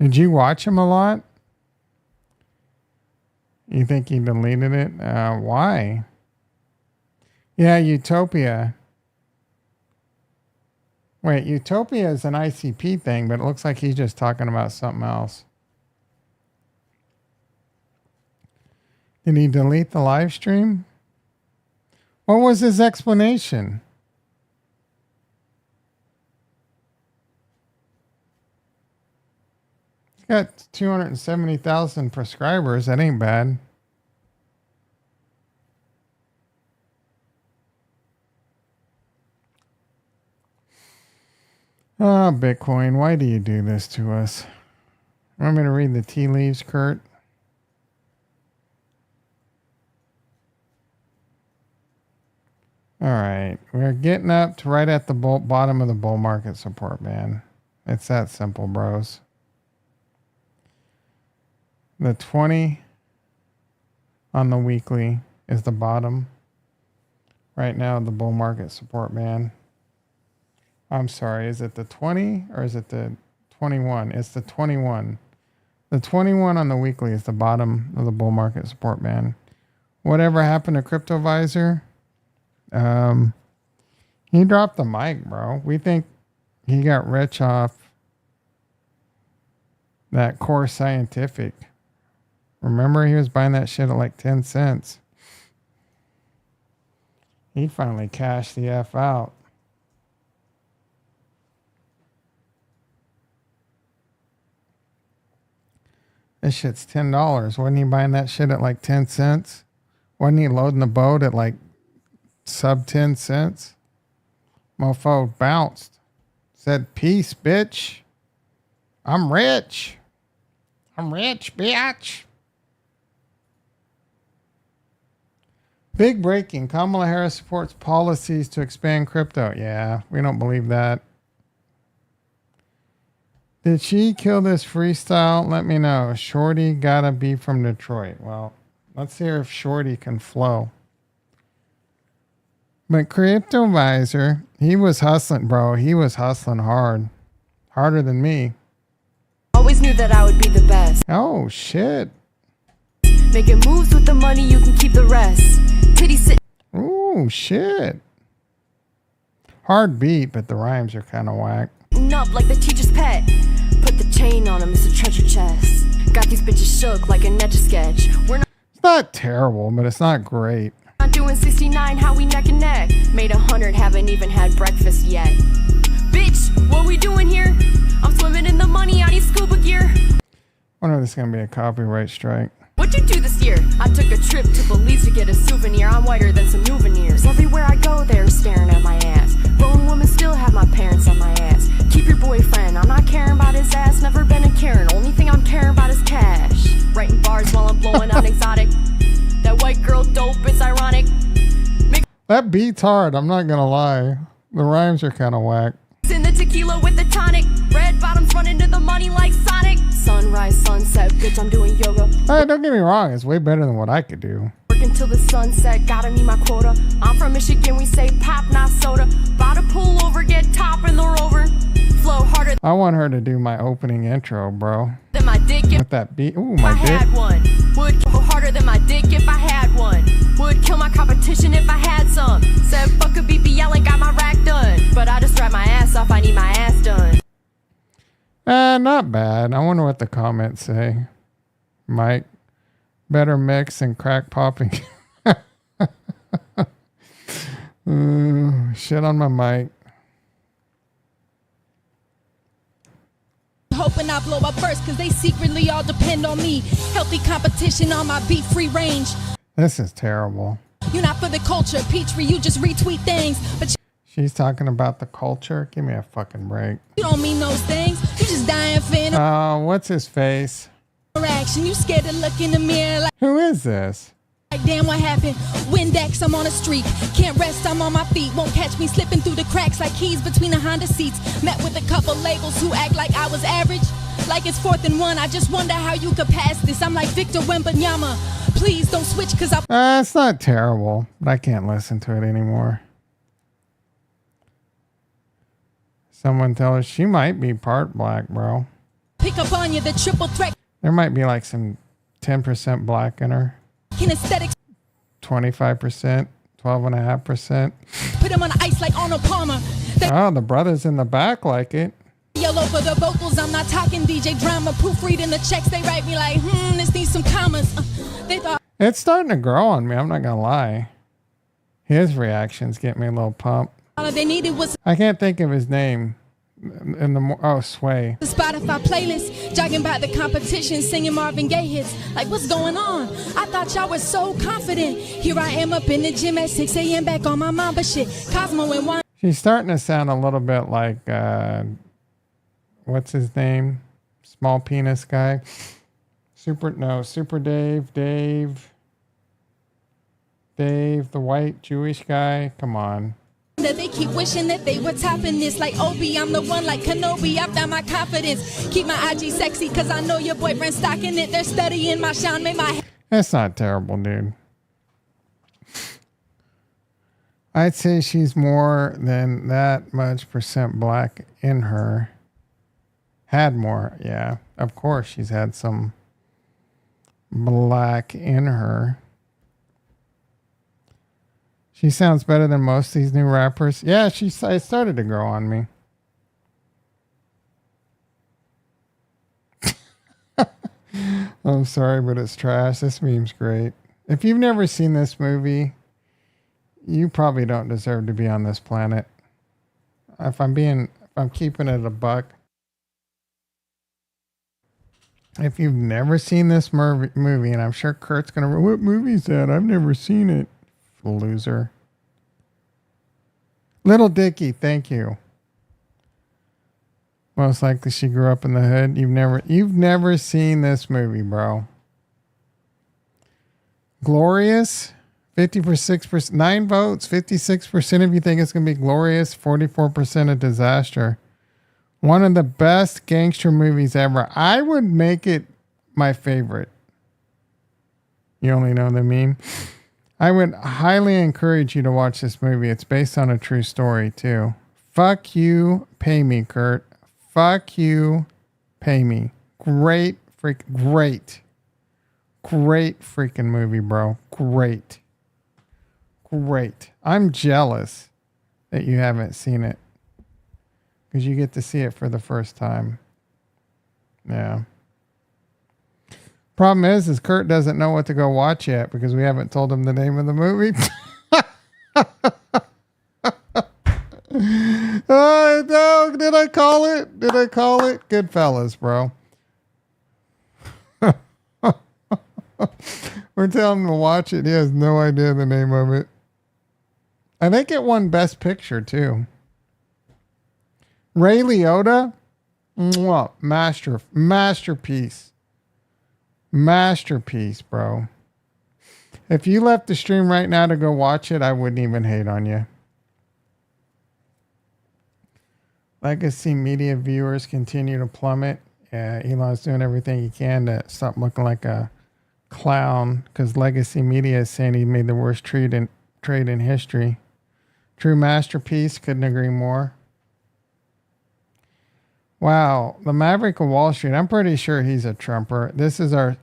Did you watch him a lot? You think he deleted it? Why? Yeah, Utopia. Wait, Utopia is an ICP thing, but it looks like he's just talking about something else. Did he delete the live stream? What was his explanation? He's got 270,000 prescribers. That ain't bad. Oh, Bitcoin, why do you do this to us? Want me to read the tea leaves, Kurt? All right, we're getting up to right at the bottom of the bull market support band. It's that simple, bros. The 20 on the weekly is the bottom. Right now, the bull market support band. I'm sorry, is it the 20 or is it the 21? It's the 21. The 21 on the weekly is the bottom of the bull market support band. Whatever happened to CryptoVisor? He dropped the mic, bro. We think he got rich off that Core Scientific. Remember, he was buying that shit at like 10 cents. He finally cashed the F out. This shit's $10. Wasn't he buying that shit at like 10 cents? Wasn't he loading the boat at like sub 10 cents? Mofo bounced. Said, peace, bitch. I'm rich. I'm rich, bitch. Big breaking. Kamala Harris supports policies to expand crypto. Yeah, we don't believe that. Did she kill this freestyle? Let me know. Shorty gotta be from Detroit. Well, let's hear if Shorty can flow. But CryptoVisor, he was hustling, bro. He was hustling hard. Harder than me. Always knew that I would be the best. Oh, shit. Making moves with the money, you can keep the rest. Titty sit. Ooh, shit. Hard beat, but the rhymes are kind of whack. Up like the teacher's pet. Put the chain on him, it's a treasure chest. Got these bitches shook like a Etch a Sketch. We're not. It's not terrible, but it's not great. Not doing 69, how we neck and neck. Made 100, haven't even had breakfast yet. Bitch, what we doing here? I'm swimming in the money, I need scuba gear. Wonder if this is gonna be a copyright strike. What'd you do this year? I took a trip to Belize to get a souvenir. I'm whiter than some souvenirs. Everywhere I go, they're staring at my ass. Grown women still have my parents on my ass. Keep your boyfriend, I'm not caring about his ass. Never been a Karen, only thing I'm caring about is cash. Writing bars while I'm blowing on exotic. That white girl dope, it's ironic. That beat's hard, I'm not gonna lie. The rhymes are kind of whack. In the tequila with the tonic. Red bottoms run into the money like Sonic. Sunrise, sunset, bitch, I'm doing yoga. Hey, don't get me wrong, it's way better than what I could do. Work until the sunset, gotta meet my quota. I'm from Michigan, we say pop, not soda. About to pull over, get top in the rover. Flow harder. I want her to do my opening intro, bro. Than my dick if with that beat. Ooh, my I dick. had one. Would go harder than my dick if I had one. Would kill my competition if I had some. Said fuck a BBL and got my rack done. But I just rap my ass off, I need my ass done. Not bad. I wonder what the comments say. Mike, better mix and crack popping. Shit on my mic. Hoping I blow up first, cause they secretly all depend on me. Healthy competition on my beat free range. This is terrible. You're not for the culture, Petrie, you just retweet things. But She's talking about the culture. Give me a fucking break. You don't mean those things. You just dying for Oh, what's his face? interaction. You scared to look in the mirror Who is this? like damn, what happened? Windex, I'm on a streak. Can't rest, I'm on my feet. Won't catch me slipping through the cracks like keys between the Honda seats. Met with a couple labels who act like I was average. Like it's 4th and 1. I just wonder how you could pass this. I'm like Victor Wembanyama. Please don't switch because I It's not terrible, but I can't listen to it anymore. Someone tell her she might be part black, bro. pick up on you. The triple threat There might be like some 10% black in her. kinesthetics. 25%, 12.5%. Put them on ice like Arnold Palmer. They Oh, the brothers in the back like it. yell over the vocals. I'm not talking DJ drama. Proofreading the checks. They write me like, this needs some commas. They thought It's starting to grow on me. I'm not going to lie. His reactions get me a little pumped. all they needed was I can't think of his name. Sway. the Spotify playlist. Jogging by the competition. Singing Marvin Gaye hits. Like, what's going on? I thought y'all were so confident. Here I am up in the gym at 6 a.m. back on my mama shit. Cosmo and Wine. She's starting to sound a little bit like, what's his name? Small penis guy. Super Dave, the white Jewish guy. Come on. That they keep wishing that they were topping this. Like Obi, I'm the one like Kenobi. I found my confidence. Keep my IG sexy because I know your boyfriend's stocking it. They're studying my shine. Made my That's not terrible, dude. I'd say she's more than that much percent black in her. Had more, yeah. Of course, she's had some black in her. She sounds better than most of these new rappers. Yeah, it started to grow on me. I'm sorry, but it's trash. This meme's great. If you've never seen this movie, you probably don't deserve to be on this planet. If I'm keeping it a buck. If you've never seen this movie, and I'm sure Kurt's going to, what movie is that? I've never seen it. Loser. Little Dicky, thank you. Most likely she grew up in the hood. You've never seen this movie, bro. Glorious, 56%, 9 votes, 56% of you think it's going to be glorious, 44% a disaster. One of the best gangster movies ever. I would make it my favorite. You only know the meme. I would highly encourage you to watch this movie. It's based on a true story, too. Fuck you, pay me, Kurt. Fuck you, pay me. Great freaking movie, bro. Great. I'm jealous that you haven't seen it. Because you get to see it for the first time. Yeah. Problem is Kurt doesn't know what to go watch yet because we haven't told him the name of the movie. Oh, no, did I call it? Goodfellas, bro. We're telling him to watch it. He has no idea the name of it. I think it won Best Picture, too. Ray Liotta? Mwah, masterpiece, bro. If you left the stream right now to go watch it, I wouldn't even hate on you. Legacy media viewers continue to plummet. Elon's doing everything he can to stop looking like a clown because legacy media is saying he made the worst trade in history. True masterpiece, couldn't agree more. Wow, the Maverick of Wall Street. I'm pretty sure he's a Trumper. This is our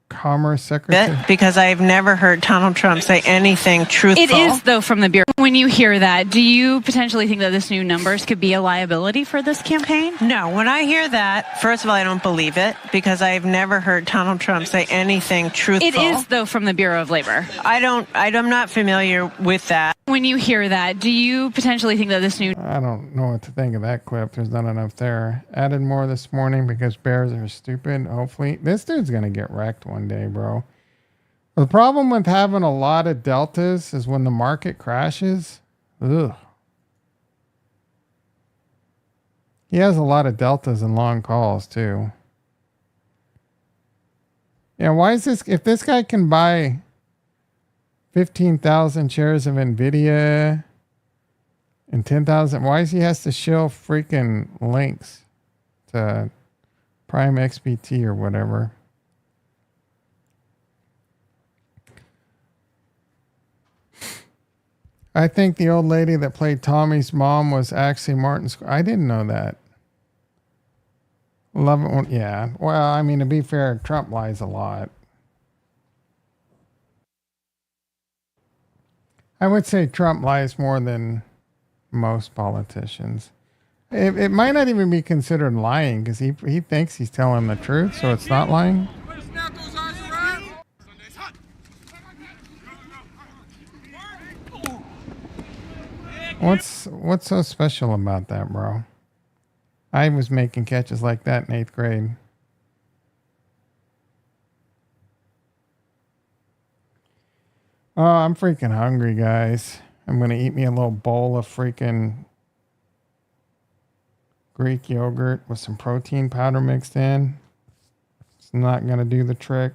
Commerce Secretary. Because I've never heard Donald Trump say anything truthful. It is, though, from the Bureau. When you hear that, do you potentially think that this new numbers could be a liability for this campaign? No, when I hear that, first of all, I don't believe it because I've never heard Donald Trump say anything truthful. It is, though, from the Bureau of Labor. I'm not familiar with that. When you hear that, do you potentially think that this new... I don't know what to think of that clip. There's not enough there. Added more this morning because bears are stupid. Hopefully. This dude's going to get wrecked one day, bro. The problem with having a lot of deltas is when the market crashes. Ugh. He has a lot of deltas and long calls too. Yeah, why is this? If this guy can buy 15,000 shares of Nvidia and 10,000, why is he has to show freaking links to Prime XBT or whatever? I think the old lady that played Tommy's mom was actually Martin I didn't know that. Love it. Yeah. Well, I mean, to be fair, Trump lies a lot. I would say Trump lies more than most politicians. It might not even be considered lying because he thinks he's telling the truth, so it's not lying. What's so special about that, bro? I was making catches like that in 8th grade. Oh, I'm freaking hungry, guys. I'm going to eat me a little bowl of freaking Greek yogurt with some protein powder mixed in. It's not going to do the trick.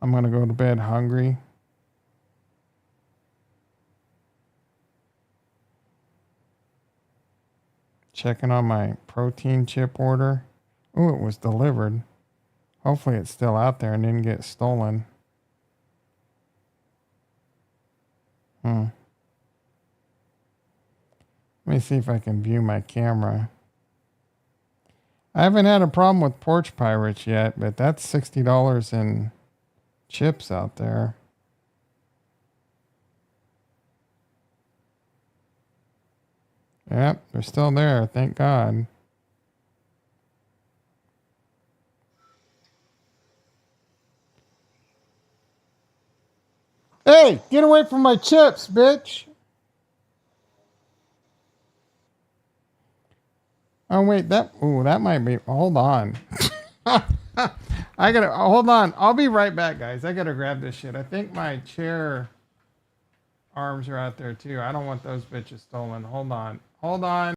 I'm going to go to bed hungry. Checking on my protein chip order. Oh, it was delivered. Hopefully it's still out there and didn't get stolen. Let me see if I can view my camera. I haven't had a problem with Porch Pirates yet, but that's $60 in chips out there. Yep, they're still there, thank God. Hey, get away from my chips, bitch. Oh, wait, that might be, hold on. Hold on. I'll be right back, guys. I gotta grab this shit. I think my chair arms are out there too. I don't want those bitches stolen. Hold on. Hold on.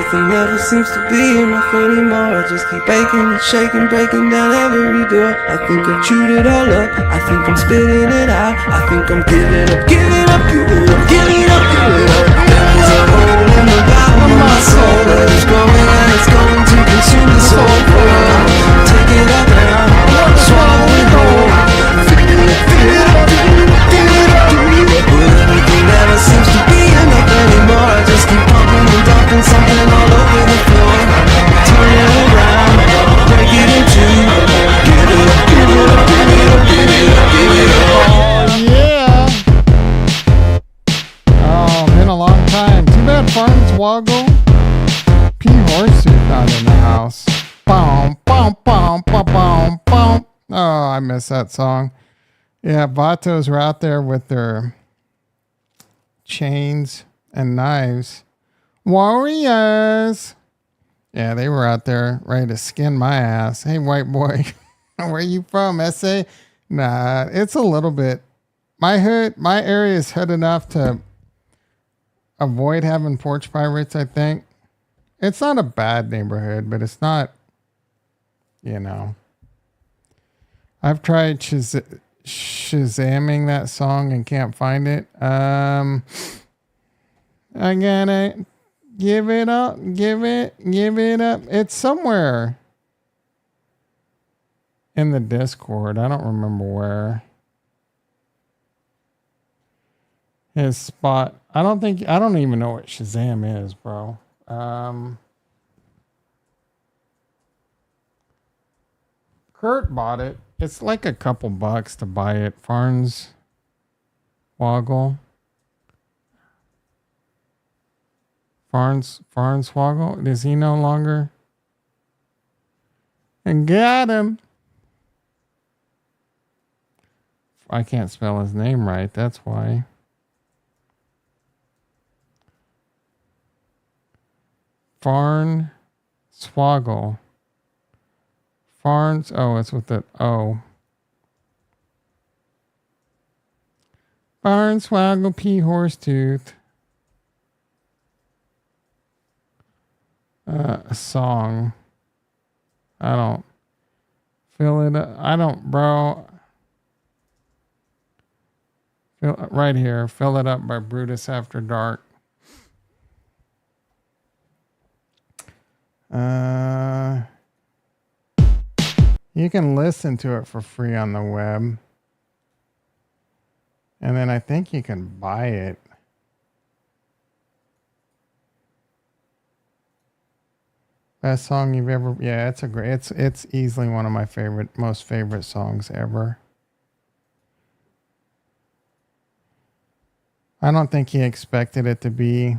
Nothing ever seems to be enough anymore. I just keep baking and shaking, breaking down every door. I think I've chewed it all up, I think I'm spitting it out. I think I'm giving up, giving up, giving up, giving up, giving up. There's a hole in the bottom of my soul that is growing and it's going to consume this whole world. Take it all down, swallow it whole. Fill it up, fill it up, fill it up, fill it up. But everything never seems to be enough anymore. I just keep pumping and dumping something all over the floor. Turn it around, break it in two. Give it up, give it up, give it up, give it up, give it up. Oh, yeah. Farnswoggle. P. Horseshoe not in the house. Boom, boom, boom, boom, boom, boom. Oh, I miss that song. Yeah, Vatos were out there with their chains and knives. Warriors. Yeah, they were out there ready to skin my ass. Hey, white boy, where you from? SA? Nah, it's a little bit. My area is hood enough to avoid having porch pirates, I think. It's not a bad neighborhood, but it's not, you know. I've tried Shazamming that song and can't find it. I gotta give it up, give it up. It's somewhere in the Discord. I don't remember where. His spot. I don't even know what Shazam is, bro. Kurt bought it. It's like a couple bucks to buy it. Farnswoggle. Farnswoggle? Is he no longer? And got him. I can't spell his name right. That's why. Farnswoggle. Oh, it's with the O. Farnswoggle P. Horsetooth. A song. I don't fill it up. I don't, bro. Right here. Fill It Up by Brutus After Dark. You can listen to it for free on the web. And then I think you can buy it. Best song you've ever... Yeah, it's easily one of my most favorite songs ever. I don't think he expected it to be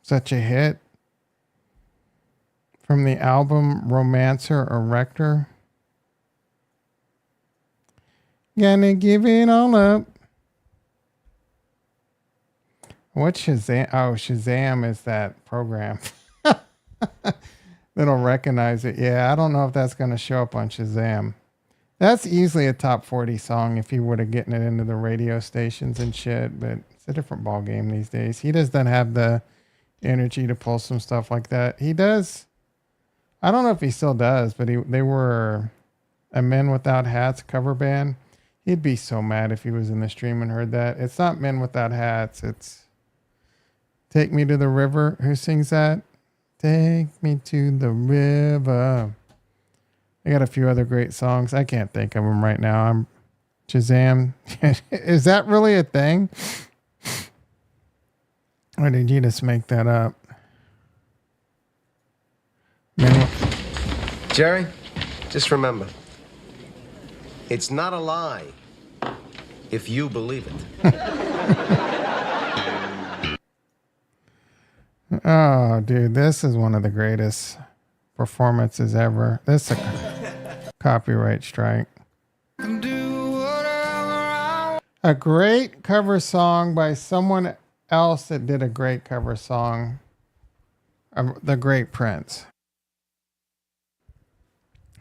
such a hit. From the album Romancer Erector. Gonna give it all up. What's Shazam? Oh, Shazam is that program that'll recognize it. Yeah, I don't know if that's going to show up on Shazam. That's easily a top 40 song if he would have gotten it into the radio stations and shit, but it's a different ball game these days. He doesn't have the energy to pull some stuff like that. He does. I don't know if he still does, but they were a Men Without Hats cover band. He'd be so mad if he was in the stream and heard that. It's not Men Without Hats. It's Take Me to the River. Who sings that? Take me to the river. I got a few other great songs. I can't think of them right now. I'm Shazam. Is that really a thing? Or did you just make that up? Jerry, just remember, it's not a lie if you believe it. Oh, dude, this is one of the greatest performances ever. This is a copyright strike. A great cover song by someone else that did a great cover song of The Great Prince.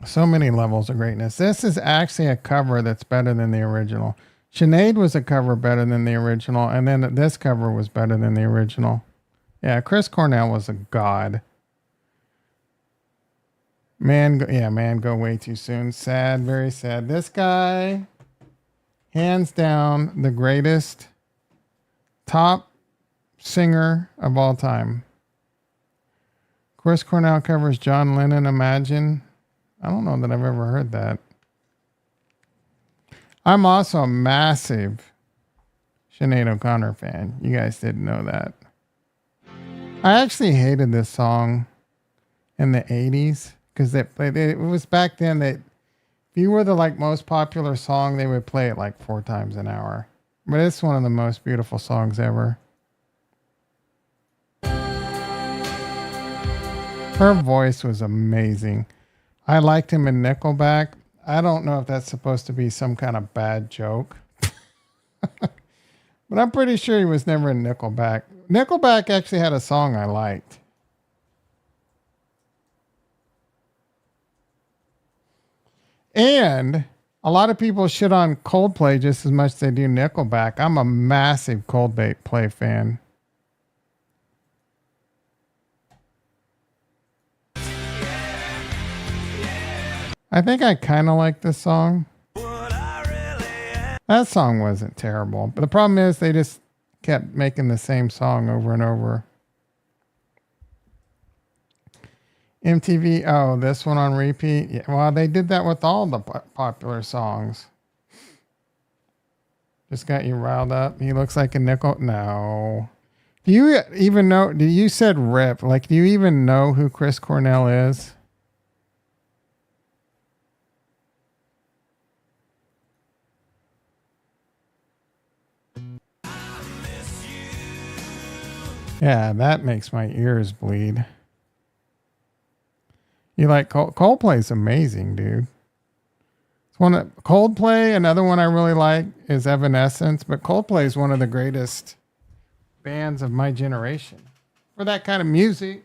So many levels of greatness. This is actually a cover that's better than the original. Sinead was a cover better than the original, and then this cover was better than the original. Yeah, Chris Cornell was a god. Man, go way too soon. Sad, very sad. This guy, hands down, the greatest top singer of all time. Chris Cornell covers John Lennon, Imagine. I don't know that I've ever heard that. I'm also a massive Sinead O'Connor fan. You guys didn't know that. I actually hated this song in the 80s because it was back then that if you were the most popular song, they would play it 4 times an hour. But it's one of the most beautiful songs ever. Her voice was amazing. I liked him in Nickelback. I don't know if that's supposed to be some kind of bad joke. But I'm pretty sure he was never in Nickelback. Nickelback actually had a song I liked. And a lot of people shit on Coldplay just as much as they do Nickelback. I'm a massive Coldplay fan. I think I kind of like this song. That song wasn't terrible. But the problem is they just kept making the same song over and over. MTV, oh, this one on repeat. Yeah, well, they did that with all the popular songs. Just got you riled up. He looks like a nickel. No. Do you even know? You said Rip. Like, do you even know who Chris Cornell is? Yeah, that makes my ears bleed. You like Coldplay's amazing, dude. It's one of Coldplay. Another one I really like is Evanescence, but Coldplay is one of the greatest bands of my generation for that kind of music.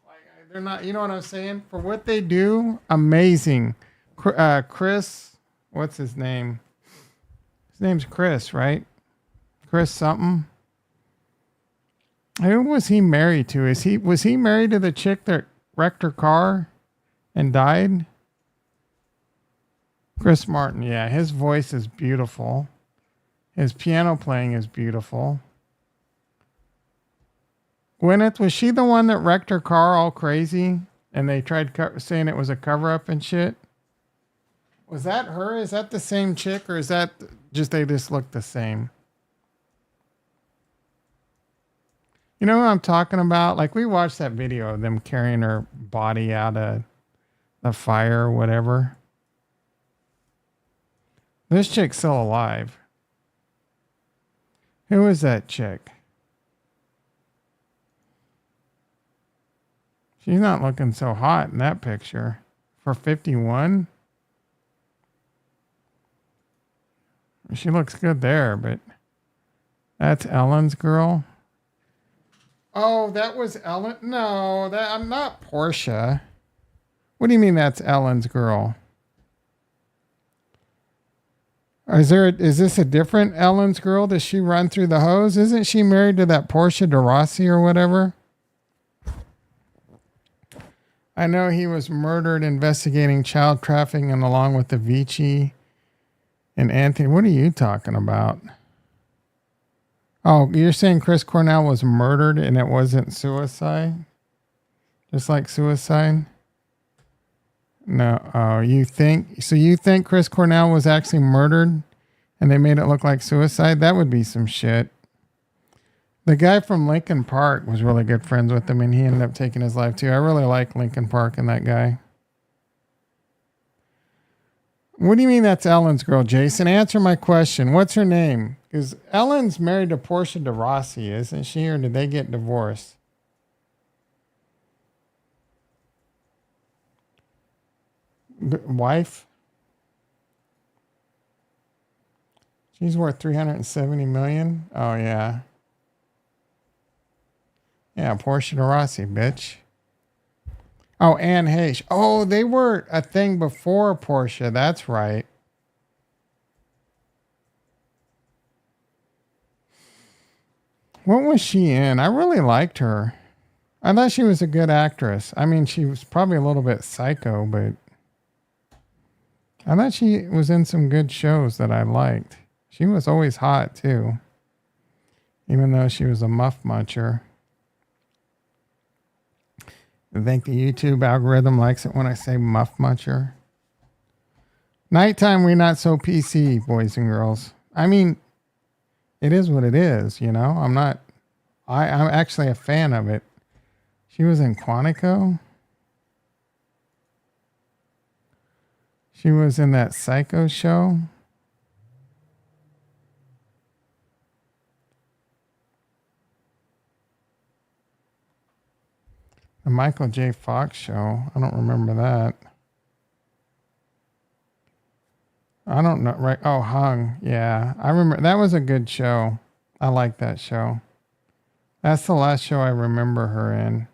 Like they're not, you know what I'm saying? For what they do, amazing. Chris, what's his name? His name's Chris, right? Chris something. Who was he married to? Was he married to the chick that wrecked her car and died? Chris Martin, yeah, his voice is beautiful. His piano playing is beautiful. Gwyneth, was she the one that wrecked her car all crazy and they tried saying it was a cover-up and shit? Was that her? Is that the same chick, or is that just they just look the same? You know what I'm talking about? Like, we watched that video of them carrying her body out of the fire or whatever. This chick's still alive. Who is that chick? She's not looking so hot in that picture. For 51? She looks good there, but that's Ellen's girl. Oh, that was Ellen? No, I'm not Portia. What do you mean that's Ellen's girl? Is this a different Ellen's girl? Does she run through the hose? Isn't she married to that Portia de Rossi or whatever? I know he was murdered investigating child trafficking and along with the Avicii and Anthony. What are you talking about? Oh, you're saying Chris Cornell was murdered and it wasn't suicide? Just like suicide? No. Oh, you think Chris Cornell was actually murdered and they made it look like suicide? That would be some shit. The guy from Linkin Park was really good friends with him and he ended up taking his life too. I really like Linkin Park and that guy. What do you mean that's Ellen's girl, Jason? Answer my question. What's her name? Because Ellen's married to Portia de Rossi, isn't she? Or did they get divorced? Wife? She's worth $370 million. Oh, yeah. Yeah, Portia de Rossi, bitch. Oh, Anne Heche. Oh, they were a thing before Portia. That's right. What was she in? I really liked her. I thought she was a good actress. I mean, she was probably a little bit psycho, but I thought she was in some good shows that I liked. She was always hot, too. Even though she was a muff muncher. I think the YouTube algorithm likes it when I say muff muncher. Nighttime, we not so PC, boys and girls. I mean, it is what it is, you know? I'm actually a fan of it. She was in Quantico. She was in that Psycho show. The Michael J. Fox show. I don't remember that. I don't know. Right. Oh, Hung. Yeah. I remember. That was a good show. I like that show. That's the last show I remember her in.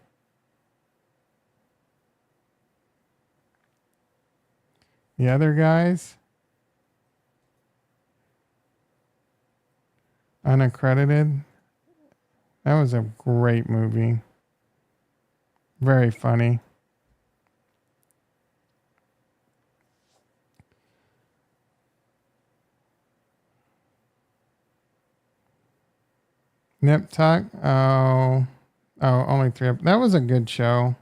The other guys? Unaccredited. That was a great movie. Very funny. Nip Tuck. Oh, only 3. That was a good show.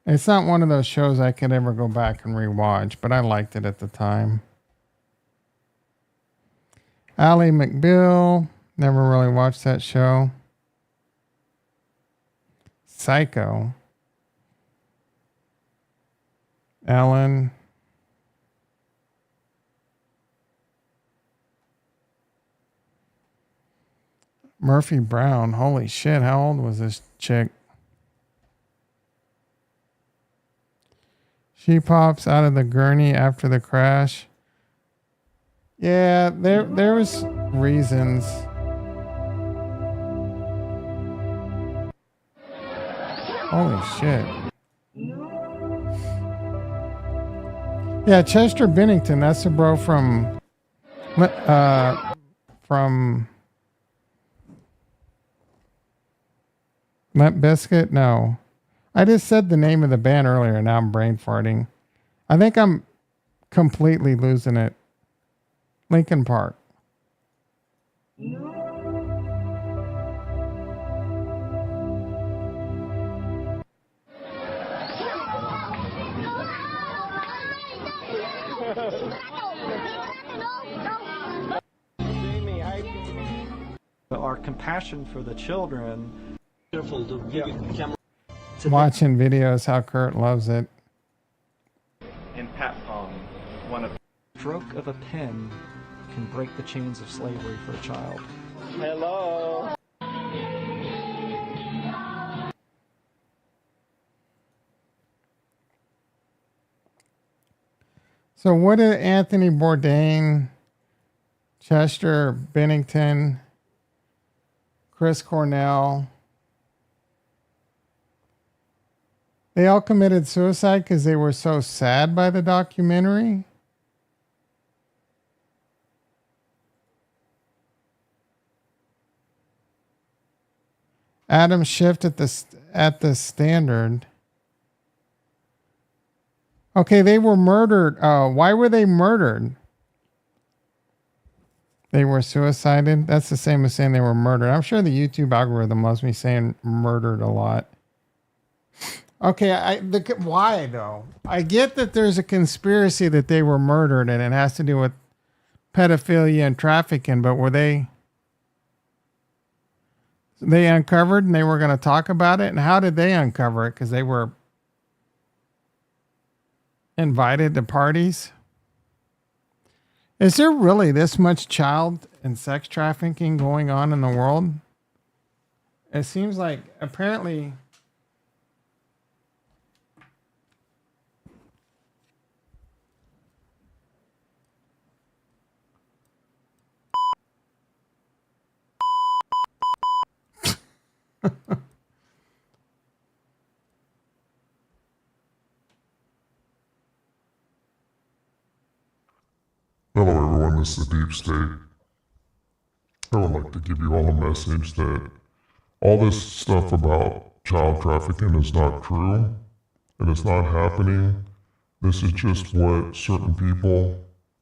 It's not one of those shows I could ever go back and rewatch, but I liked it at the time. Ally McBeal. Never really watched that show. Psycho. Ellen. Murphy Brown. Holy shit, how old was this chick? She pops out of the gurney after the crash. Yeah, there was reasons. Holy shit. Yeah, Chester Bennington, that's the bro from Limp Bizkit? No. I just said the name of the band earlier and now I'm brain farting. I think I'm completely losing it. Linkin Park. Our compassion for the children. Watching videos how Kurt loves it. In Pat Pong, one of stroke of a pen can break the chains of slavery for a child. Hello. So what did Anthony Bourdain, Chester Bennington, Chris Cornell, they all committed suicide because they were so sad by the documentary? Adam Schiff at the Standard. Okay, they were murdered. Why were they murdered? They were suicided. That's the same as saying they were murdered. I'm sure the YouTube algorithm loves me saying murdered a lot. Okay, why though? I get that there's a conspiracy that they were murdered and it has to do with pedophilia and trafficking, but were they uncovered and they were going to talk about it? And how did they uncover it? Because they were invited to parties? Is there really this much child and sex trafficking going on in the world? It seems like apparently Hello everyone, this is the Deep State. I would like to give you all a message that all this stuff about child trafficking is not true, and it's not happening. This is just what certain people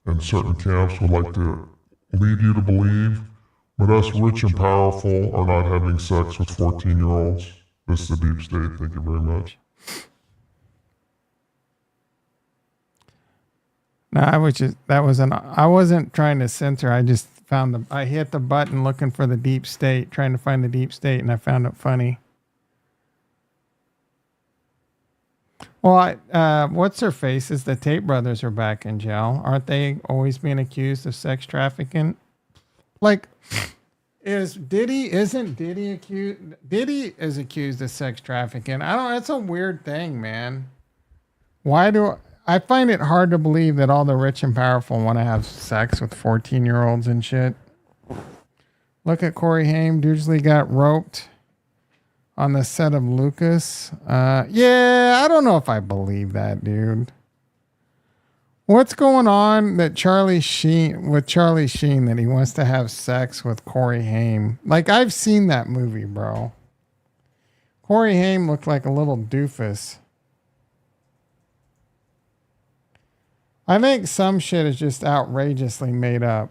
and certain camps would like to lead you to believe, but us rich and powerful are not having sex with 14-year-olds. This is the Deep State. Thank you very much. No, I wasn't trying to censor. I just I hit the button looking for the Deep State, trying to find the Deep State, and I found it funny. Well, what's their faces? The Tate brothers are back in jail. Aren't they always being accused of sex trafficking? Like, Isn't Diddy accused? Diddy is accused of sex trafficking. I don't, it's a weird thing, man. I find it hard to believe that all the rich and powerful want to have sex with 14-year-olds and shit. Look at Corey Haim. Usually got roped on the set of Lucas. Yeah, I don't know if I believe that, dude. What's going on that Charlie Sheen that he wants to have sex with Corey Haim? Like, I've seen that movie, bro. Corey Haim looked like a little doofus. I think some shit is just outrageously made up.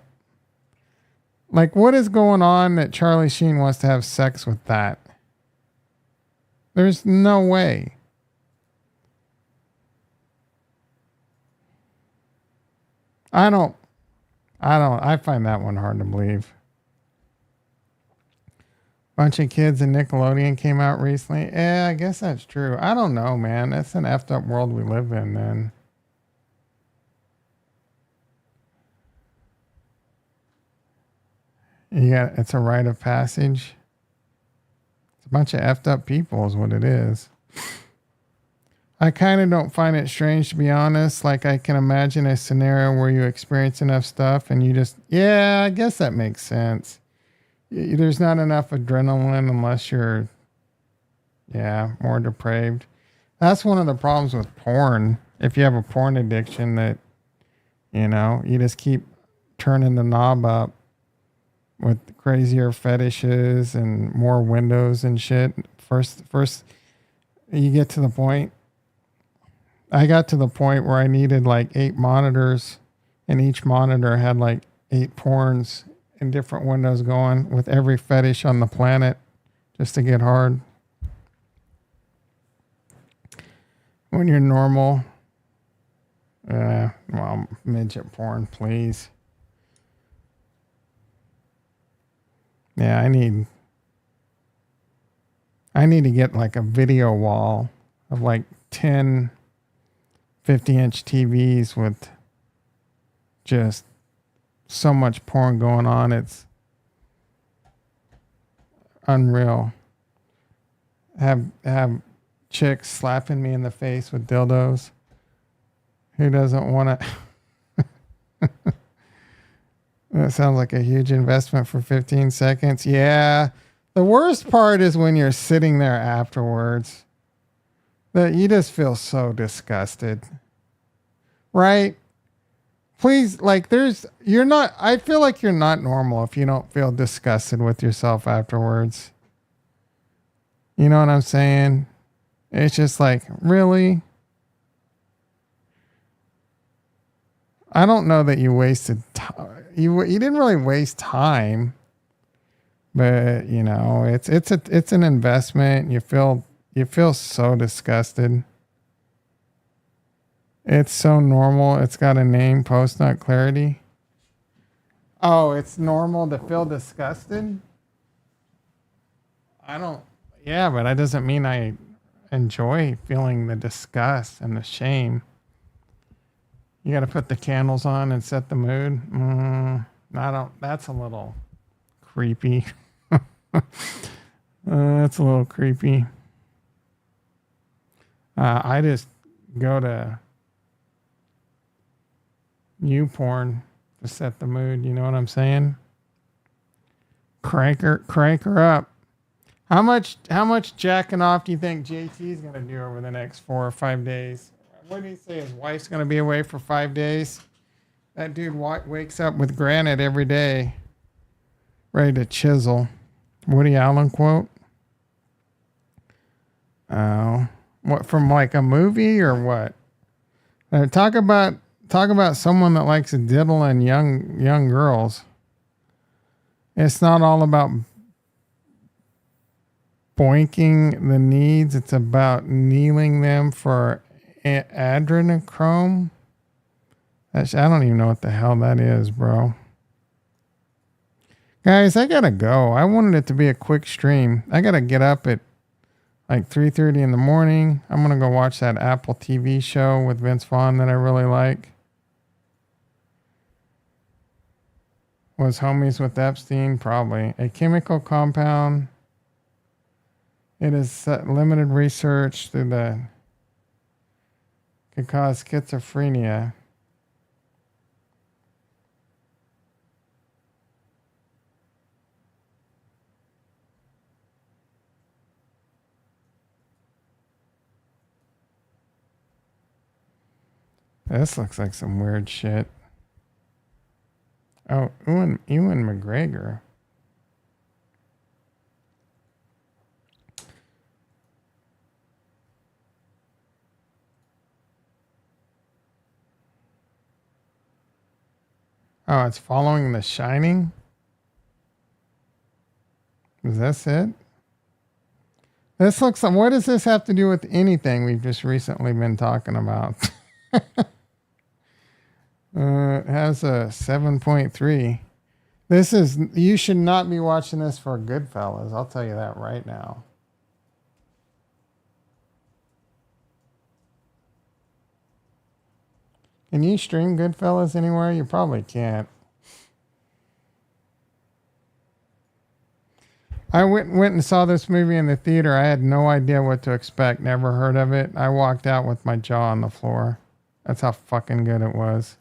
Like, what is going on that Charlie Sheen wants to have sex with that? There's no way. I find that one hard to believe. Bunch of kids in Nickelodeon came out recently. Yeah, I guess that's true. I don't know, man. That's an effed up world we live in, then. It's a rite of passage. It's a bunch of effed up people is what it is. I kind of don't find it strange, to be honest. Like, I can imagine a scenario where you experience enough stuff and you just, yeah, I guess that makes sense. There's not enough adrenaline unless you're, more depraved. That's one of the problems with porn. If you have a porn addiction that, you just keep turning the knob up with crazier fetishes and more windows and shit. First, you get to the point. I got to the point where I needed like 8 monitors, and each monitor had like 8 porns in different windows going with every fetish on the planet just to get hard. When you're normal, midget porn, please. Yeah, I need to get like a video wall of like 10 50-inch TVs with just so much porn going on. It's unreal. Have chicks slapping me in the face with dildos. Who doesn't want to? That sounds like a huge investment for 15 seconds. Yeah. The worst part is when you're sitting there afterwards. That you just feel so disgusted. Right? Please, like, I feel like you're not normal if you don't feel disgusted with yourself afterwards. You know what I'm saying? It's just like, really? I don't know that you wasted time. You didn't really waste time, but it's an investment. You feel so disgusted. It's so normal. It's got a name, Post Nut Clarity. Oh, it's normal to feel disgusted? But that doesn't mean I enjoy feeling the disgust and the shame. You got to put the candles on and set the mood. That's a little creepy. That's a little creepy. I just go to YouPorn to set the mood. You know what I'm saying? Crank her up. How much jacking off do you think JT is going to do over the next 4 or 5 days? What did he say? His wife's going to be away for 5 days. That dude wakes up with granite every day, ready to chisel. Woody Allen quote. Oh, what, from like a movie or what? Talk about someone that likes diddling young girls. It's not all about boinking the needs. It's about kneeling them for adrenochrome. I don't even know what the hell that is, bro. Guys, I gotta go. I wanted it to be a quick stream. I gotta get up at like 3:30 in the morning. I'm gonna go watch that Apple TV show with Vince Vaughn that I really like. Was homies with Epstein? Probably. A chemical compound. It is limited research through the could cause schizophrenia. This looks like some weird shit. Oh, Ewan McGregor. Oh, it's following The Shining? Is this it? This looks like, what does this have to do with anything we've just recently been talking about? It has a 7.3. This is, you should not be watching this for Goodfellas. I'll tell you that right now. Can you stream Goodfellas anywhere? You probably can't. I went and saw this movie in the theater. I had no idea what to expect. Never heard of it. I walked out with my jaw on the floor. That's how fucking good it was.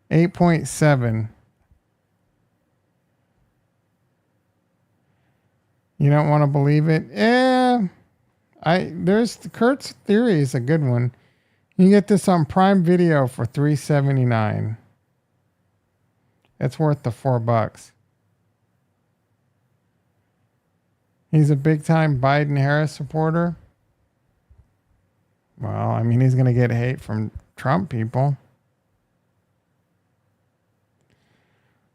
8.7. You don't want to believe it? Yeah. There's Kurt's Theory is a good one. You get this on Prime Video for $3.79. It's worth the $4. He's a big time Biden-Harris supporter. Well, I mean, he's going to get hate from Trump people.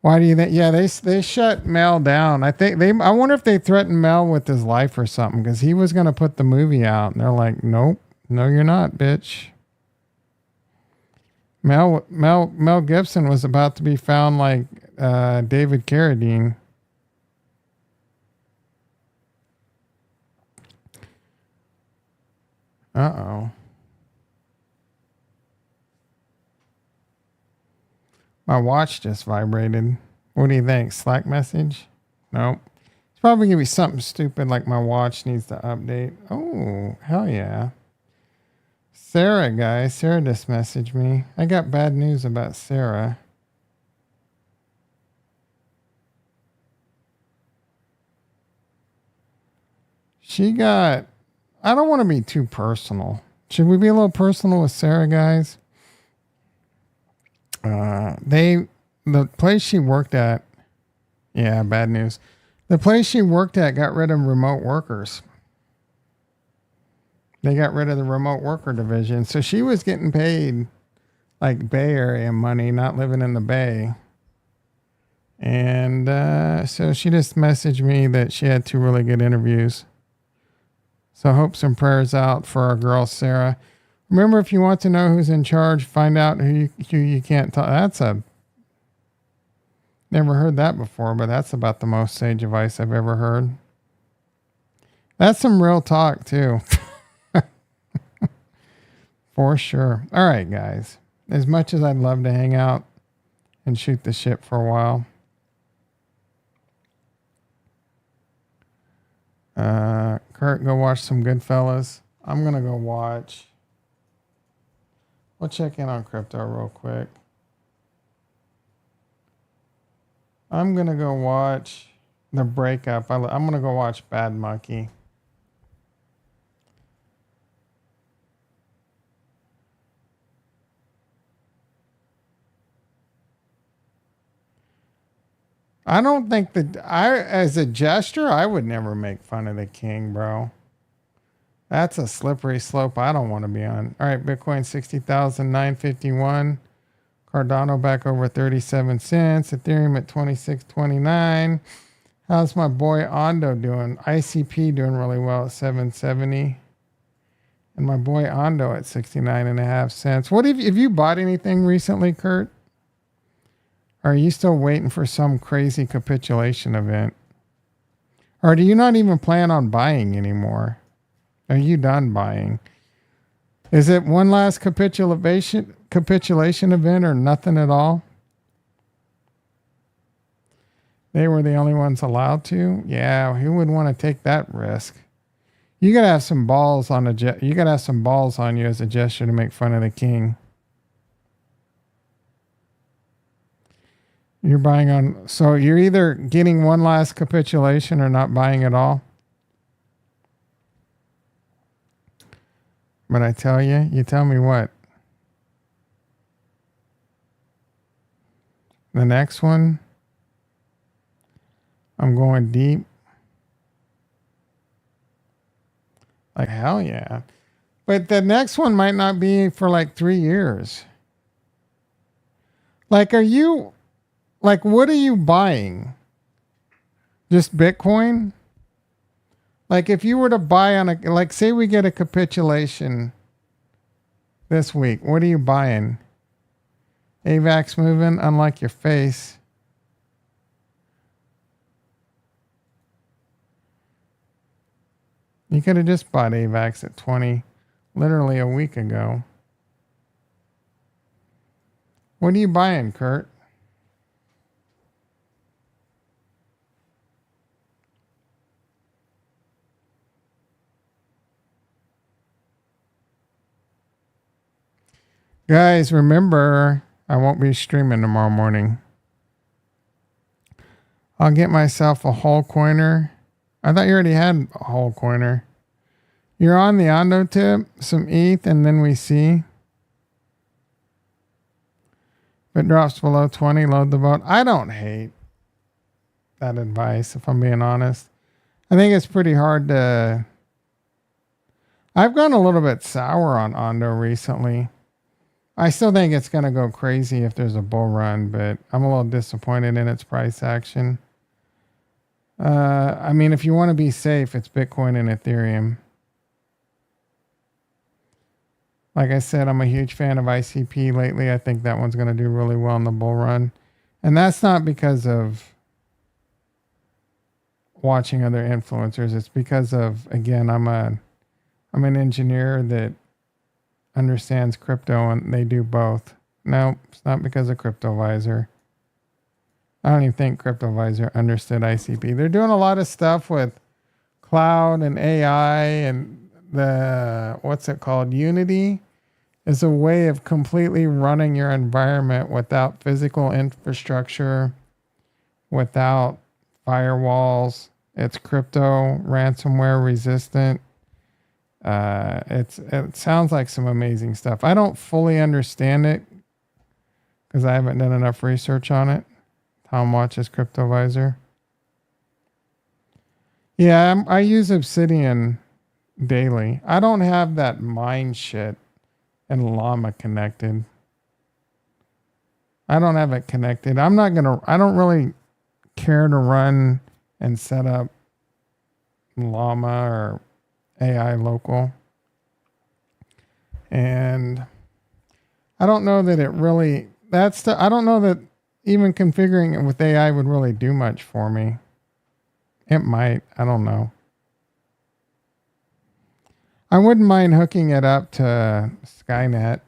Why do you think? Yeah, they shut Mel down. I wonder if they threatened Mel with his life or something, because he was going to put the movie out, and they're like, nope, no, you're not, bitch. Mel Gibson was about to be found like David Carradine. Uh-oh. My watch just vibrated. What do you think? Slack message? Nope. It's probably going to be something stupid like my watch needs to update. Oh, hell yeah. Sarah, guys. Sarah just messaged me. I got bad news about Sarah. She got... I don't want to be too personal. Should we be a little personal with Sarah, guys? The place she worked at... Yeah, bad news. The place she worked at got rid of remote workers. They got rid of the remote worker division. So she was getting paid like Bay Area money, not living in the Bay. And so she just messaged me that she had 2 really good interviews. So hopes and prayers out for our girl, Sarah. Remember, if you want to know who's in charge, find out who you can't talk. Never heard that before, but that's about the most sage advice I've ever heard. That's some real talk, too. For sure. All right, guys. As much as I'd love to hang out and shoot the shit for a while. Kurt, go watch some Goodfellas. I'm going to go watch. We'll check in on crypto real quick. I'm going to go watch The Breakup. I'm going to go watch Bad Monkey. I don't think that as a gesture, I would never make fun of the king, bro. That's a slippery slope I don't want to be on. All right, Bitcoin 60,951. Cardano back over 37 cents. Ethereum at 26.29. How's my boy Ondo doing? ICP doing really well at 770. And my boy Ondo at 69.5 cents. What have you bought anything recently, Kurt? Are you still waiting for some crazy capitulation event? Or do you not even plan on buying anymore? Are you done buying? Is it one last capitulation event or nothing at all? They were the only ones allowed to. Yeah, who would want to take that risk? You gotta have some balls on you gotta have some balls on you as a gesture to make fun of the king. You're buying on, so you're either getting one last capitulation or not buying at all. But I tell you, you tell me what. The next one, I'm going deep. Like, hell yeah. But the next one might not be for like 3 years. Like, what are you buying? Just Bitcoin? Like, if you were to buy on like, say we get a capitulation this week, what are you buying? AVAX moving, unlike your face. You could have just bought AVAX at 20 literally a week ago. What are you buying, Kurt? Guys, remember, I won't be streaming tomorrow morning. I'll get myself a whole coiner. I thought you already had a whole coiner. You're on the Ondo tip, some ETH, and then we see. If it drops below 20, load the boat. I don't hate that advice, if I'm being honest. I think it's pretty hard to... I've gone a little bit sour on Ondo recently. I still think it's going to go crazy if there's a bull run, but I'm a little disappointed in its price action. I mean, if you want to be safe, it's Bitcoin and Ethereum. Like I said, I'm a huge fan of ICP lately. I think that one's going to do really well in the bull run. And that's not because of watching other influencers. It's because of, again, I'm an engineer that understands crypto, and they do both. No, it's not because of CryptoVisor. I don't even think CryptoVisor understood ICP. They're doing a lot of stuff with cloud and AI and the, what's it called? Unity is a way of completely running your environment without physical infrastructure, without firewalls. It's crypto, ransomware resistant. It sounds like some amazing stuff. I don't fully understand it because I haven't done enough research on it. Tom watches CryptoVisor. Yeah, I use Obsidian daily. I don't have that Mind shit and Llama connected. I don't have it connected. I don't really care to run and set up Llama or AI local. And I don't know that it really, I don't know that even configuring it with AI would really do much for me. It might, I don't know. I wouldn't mind hooking it up to Skynet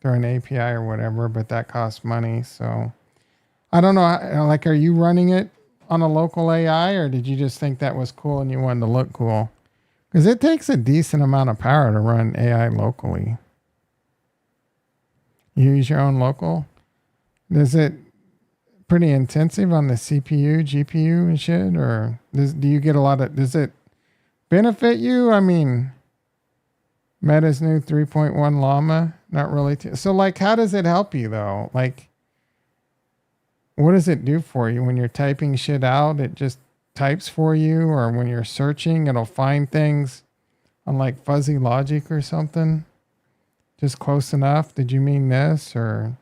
through an API or whatever, but that costs money. So I don't know. Like, are you running it on a local AI, or did you just think that was cool and you wanted to look cool? Because it takes a decent amount of power to run AI locally. You use your own local? Is it pretty intensive on the CPU, GPU and shit? Or do you get a lot of... Does it benefit you? I mean, Meta's new 3.1 Llama? Not really. So, like, how does it help you, though? Like, what does it do for you? When you're typing shit out, it just types for you, or when you're searching, it'll find things on like fuzzy logic or something. Just close enough. Did you mean this? Or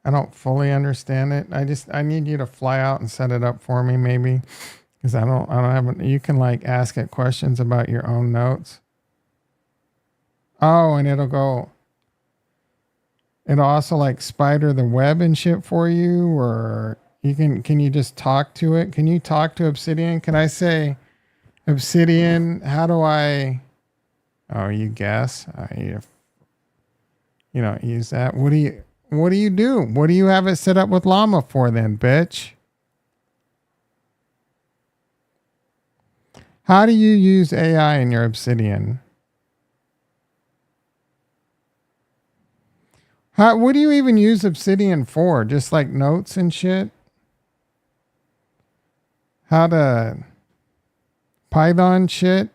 I don't fully understand it. I need you to fly out and set it up for me, maybe, because I don't have. You can like ask it questions about your own notes. Oh, and it'll also like spider the web and shit for you, or can you just talk to it? Can you talk to Obsidian? Can I say, Obsidian, how do I, you guess? You don't use that. what do you do? What do you have it set up with Llama for then, bitch? How do you use AI in your Obsidian? What do you even use Obsidian for? Just like notes and shit? How to Python shit?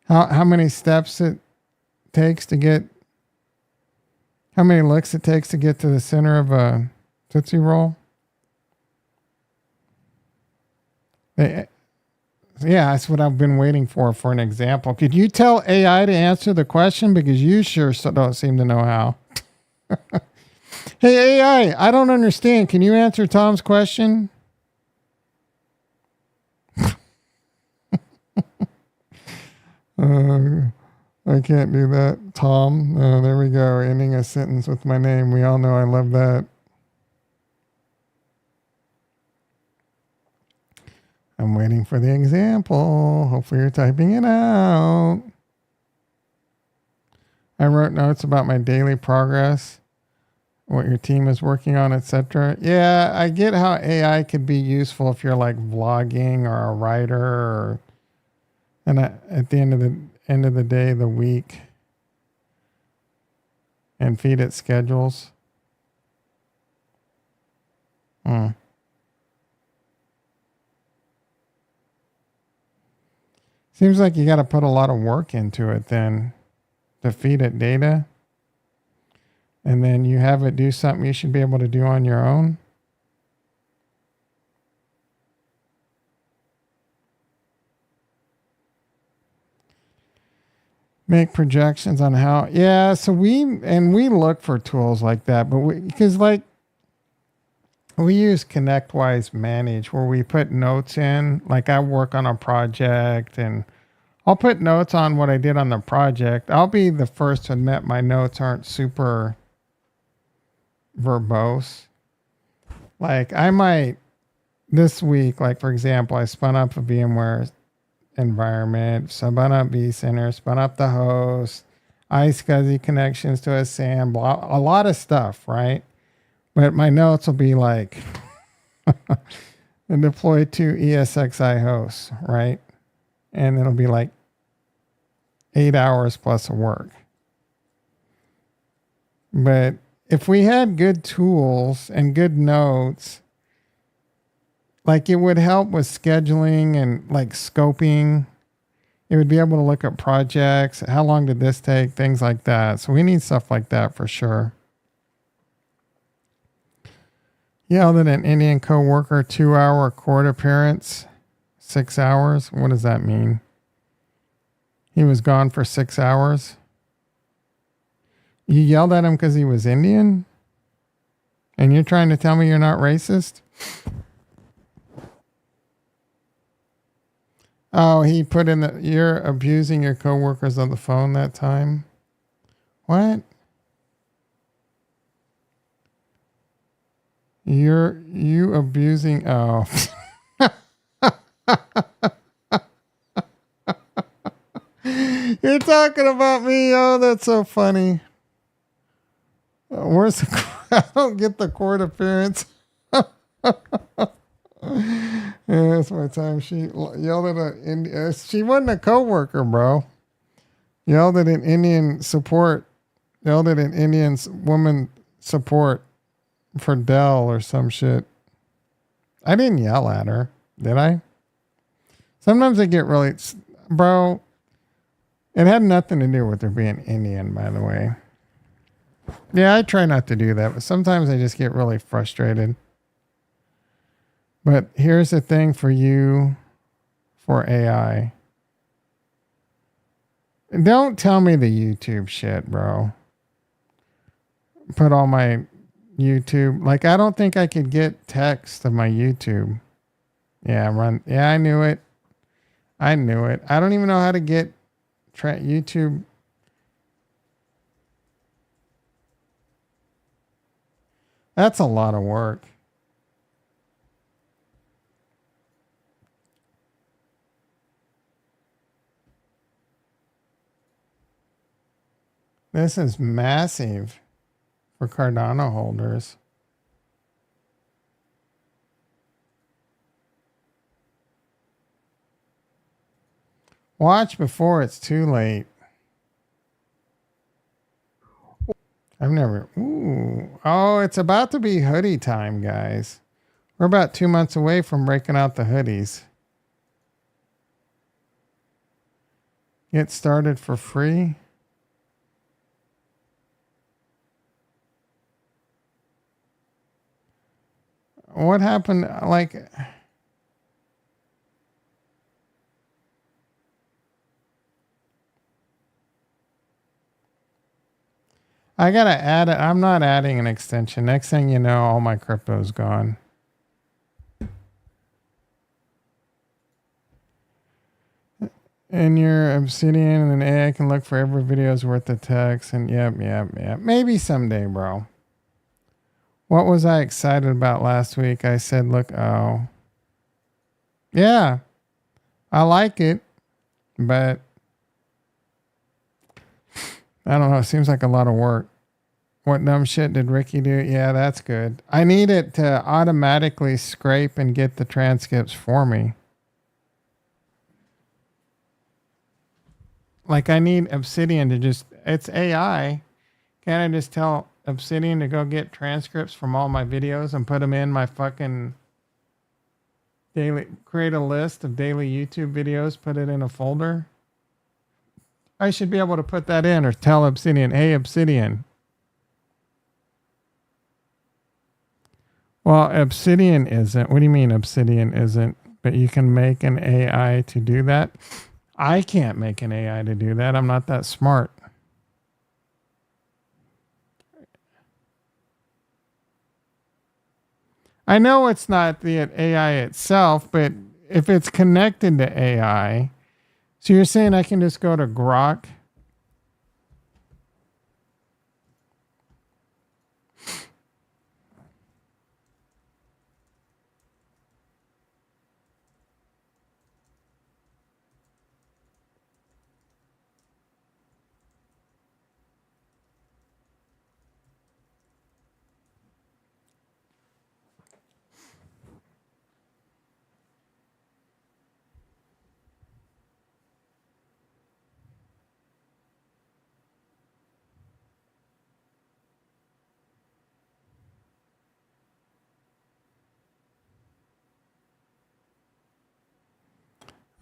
How many steps it takes to get, how many licks it takes to get to the center of a Tootsie Roll? Yeah, that's what I've been waiting for an example. Could you tell AI to answer the question? Because you sure don't seem to know how. Hey, AI, I don't understand. Can you answer Tom's question? I can't do that. Tom. There we go. Ending a sentence with my name. We all know I love that. I'm waiting for the example. Hopefully you're typing it out. I wrote notes about my daily progress, what your team is working on, etc. Yeah, I get how AI could be useful if you're like vlogging or a writer, and at the end of the day, the week, and feed it schedules. Seems like you got to put a lot of work into it then to feed it data. And then you have it do something you should be able to do on your own. Make projections on how, yeah. So we look for tools like that, but because like we use ConnectWise Manage where we put notes in, like I work on a project and I'll put notes on what I did on the project. I'll be the first to admit my notes aren't super verbose. Like I might this week, like for example, I spun up a VMware environment, spun up vCenter, spun up the host, iSCSI connections to a SAN, blah, a lot of stuff, right? But my notes will be like and deploy to ESXi hosts, right? And it'll be like 8 hours plus of work. But if we had good tools and good notes, like it would help with scheduling and like scoping. It would be able to look at projects. How long did this take? Things like that. So we need stuff like that for sure. Yelled at an Indian coworker, 2-hour court appearance, 6 hours. What does that mean? He was gone for 6 hours. You yelled at him because he was Indian? And you're trying to tell me you're not racist? Oh, he put in that you're abusing your coworkers on the phone that time. What? You abusing oh. You're talking about me. Oh, that's so funny. Where's the I don't get the court appearance. Yeah, that's my time sheet. Yelled at a she wasn't a coworker, bro. Yelled at an Indian support. Yelled at an Indian woman support for Dell or some shit. I didn't yell at her, did I? Sometimes I get really, bro. It had nothing to do with her being Indian, by the way. Yeah, I try not to do that, but sometimes I just get really frustrated. But here's the thing for you, for AI. Don't tell me the YouTube shit, bro. Put all my YouTube, like I don't think I could get text of my YouTube. Yeah, I knew it. I don't even know how to get YouTube. That's a lot of work. This is massive for Cardano holders. Watch before it's too late. I've never... Ooh. Oh, it's about to be hoodie time, guys. We're about 2 months away from breaking out the hoodies. Get started for free. What happened? Like... I gotta add it. I'm not adding an extension. Next thing you know, all my crypto's gone. And your Obsidian and AI can look for every video's worth of text. And yep. Maybe someday, bro. What was I excited about last week? I said, look, oh. Yeah. I like it. But I don't know. It seems like a lot of work. What dumb shit did Ricky do? Yeah, that's good. I need it to automatically scrape and get the transcripts for me. Like I need Obsidian to just, it's AI. Can't I just tell Obsidian to go get transcripts from all my videos and put them in my fucking daily, create a list of daily YouTube videos, put it in a folder? I should be able to put that in or tell Obsidian, hey Obsidian. Well, Obsidian isn't. What do you mean Obsidian isn't? But you can make an AI to do that? I can't make an AI to do that. I'm not that smart. I know it's not the AI itself, but if it's connected to AI, so you're saying I can just go to Grok?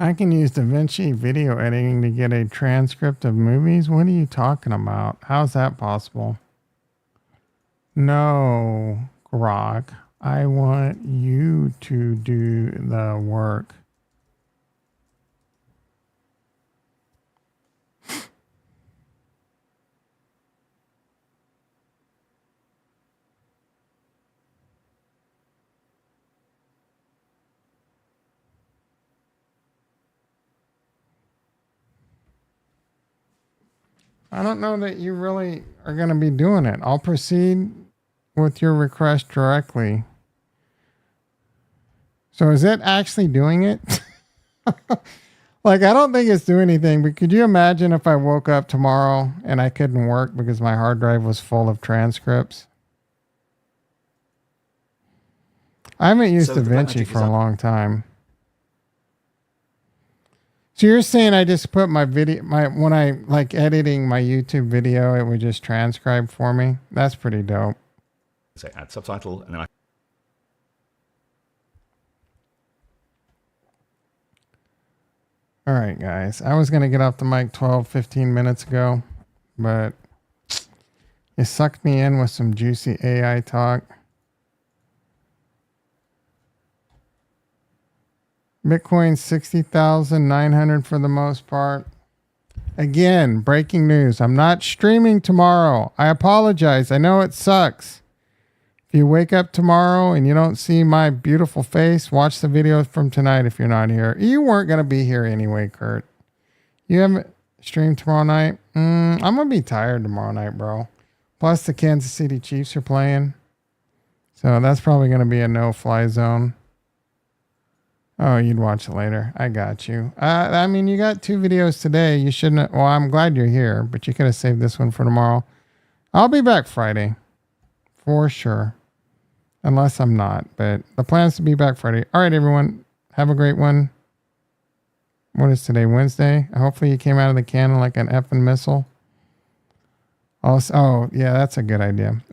I can use DaVinci video editing to get a transcript of movies? What are you talking about? How's that possible? No, Grok. I want you to do the work. I don't know that you really are going to be doing it. I'll proceed with your request directly. So is it actually doing it? Like, I don't think it's doing anything, but could you imagine if I woke up tomorrow and I couldn't work because my hard drive was full of transcripts? I haven't used DaVinci for a long time. So you're saying I just put my video, when I like editing my YouTube video, it would just transcribe for me? That's pretty dope. Say add subtitle, and then All right, guys. I was going to get off the mic 15 minutes ago, but you sucked me in with some juicy AI talk. Bitcoin 60,900 for the most part. Again, breaking news. I'm not streaming tomorrow. I apologize. I know it sucks. If you wake up tomorrow and you don't see my beautiful face, watch the video from tonight if you're not here. You weren't going to be here anyway, Kurt. You haven't streamed tomorrow night? I'm going to be tired tomorrow night, bro. Plus the Kansas City Chiefs are playing. So that's probably going to be a no-fly zone. Oh, you'd watch it later. I got you. I mean, you got 2 videos today. You shouldn't. Well, I'm glad you're here, but you could have saved this one for tomorrow. I'll be back Friday. For sure. Unless I'm not. But the plan is to be back Friday. All right, everyone. Have a great one. What is today? Wednesday? Hopefully you came out of the cannon like an effing missile. Also, oh, yeah, that's a good idea.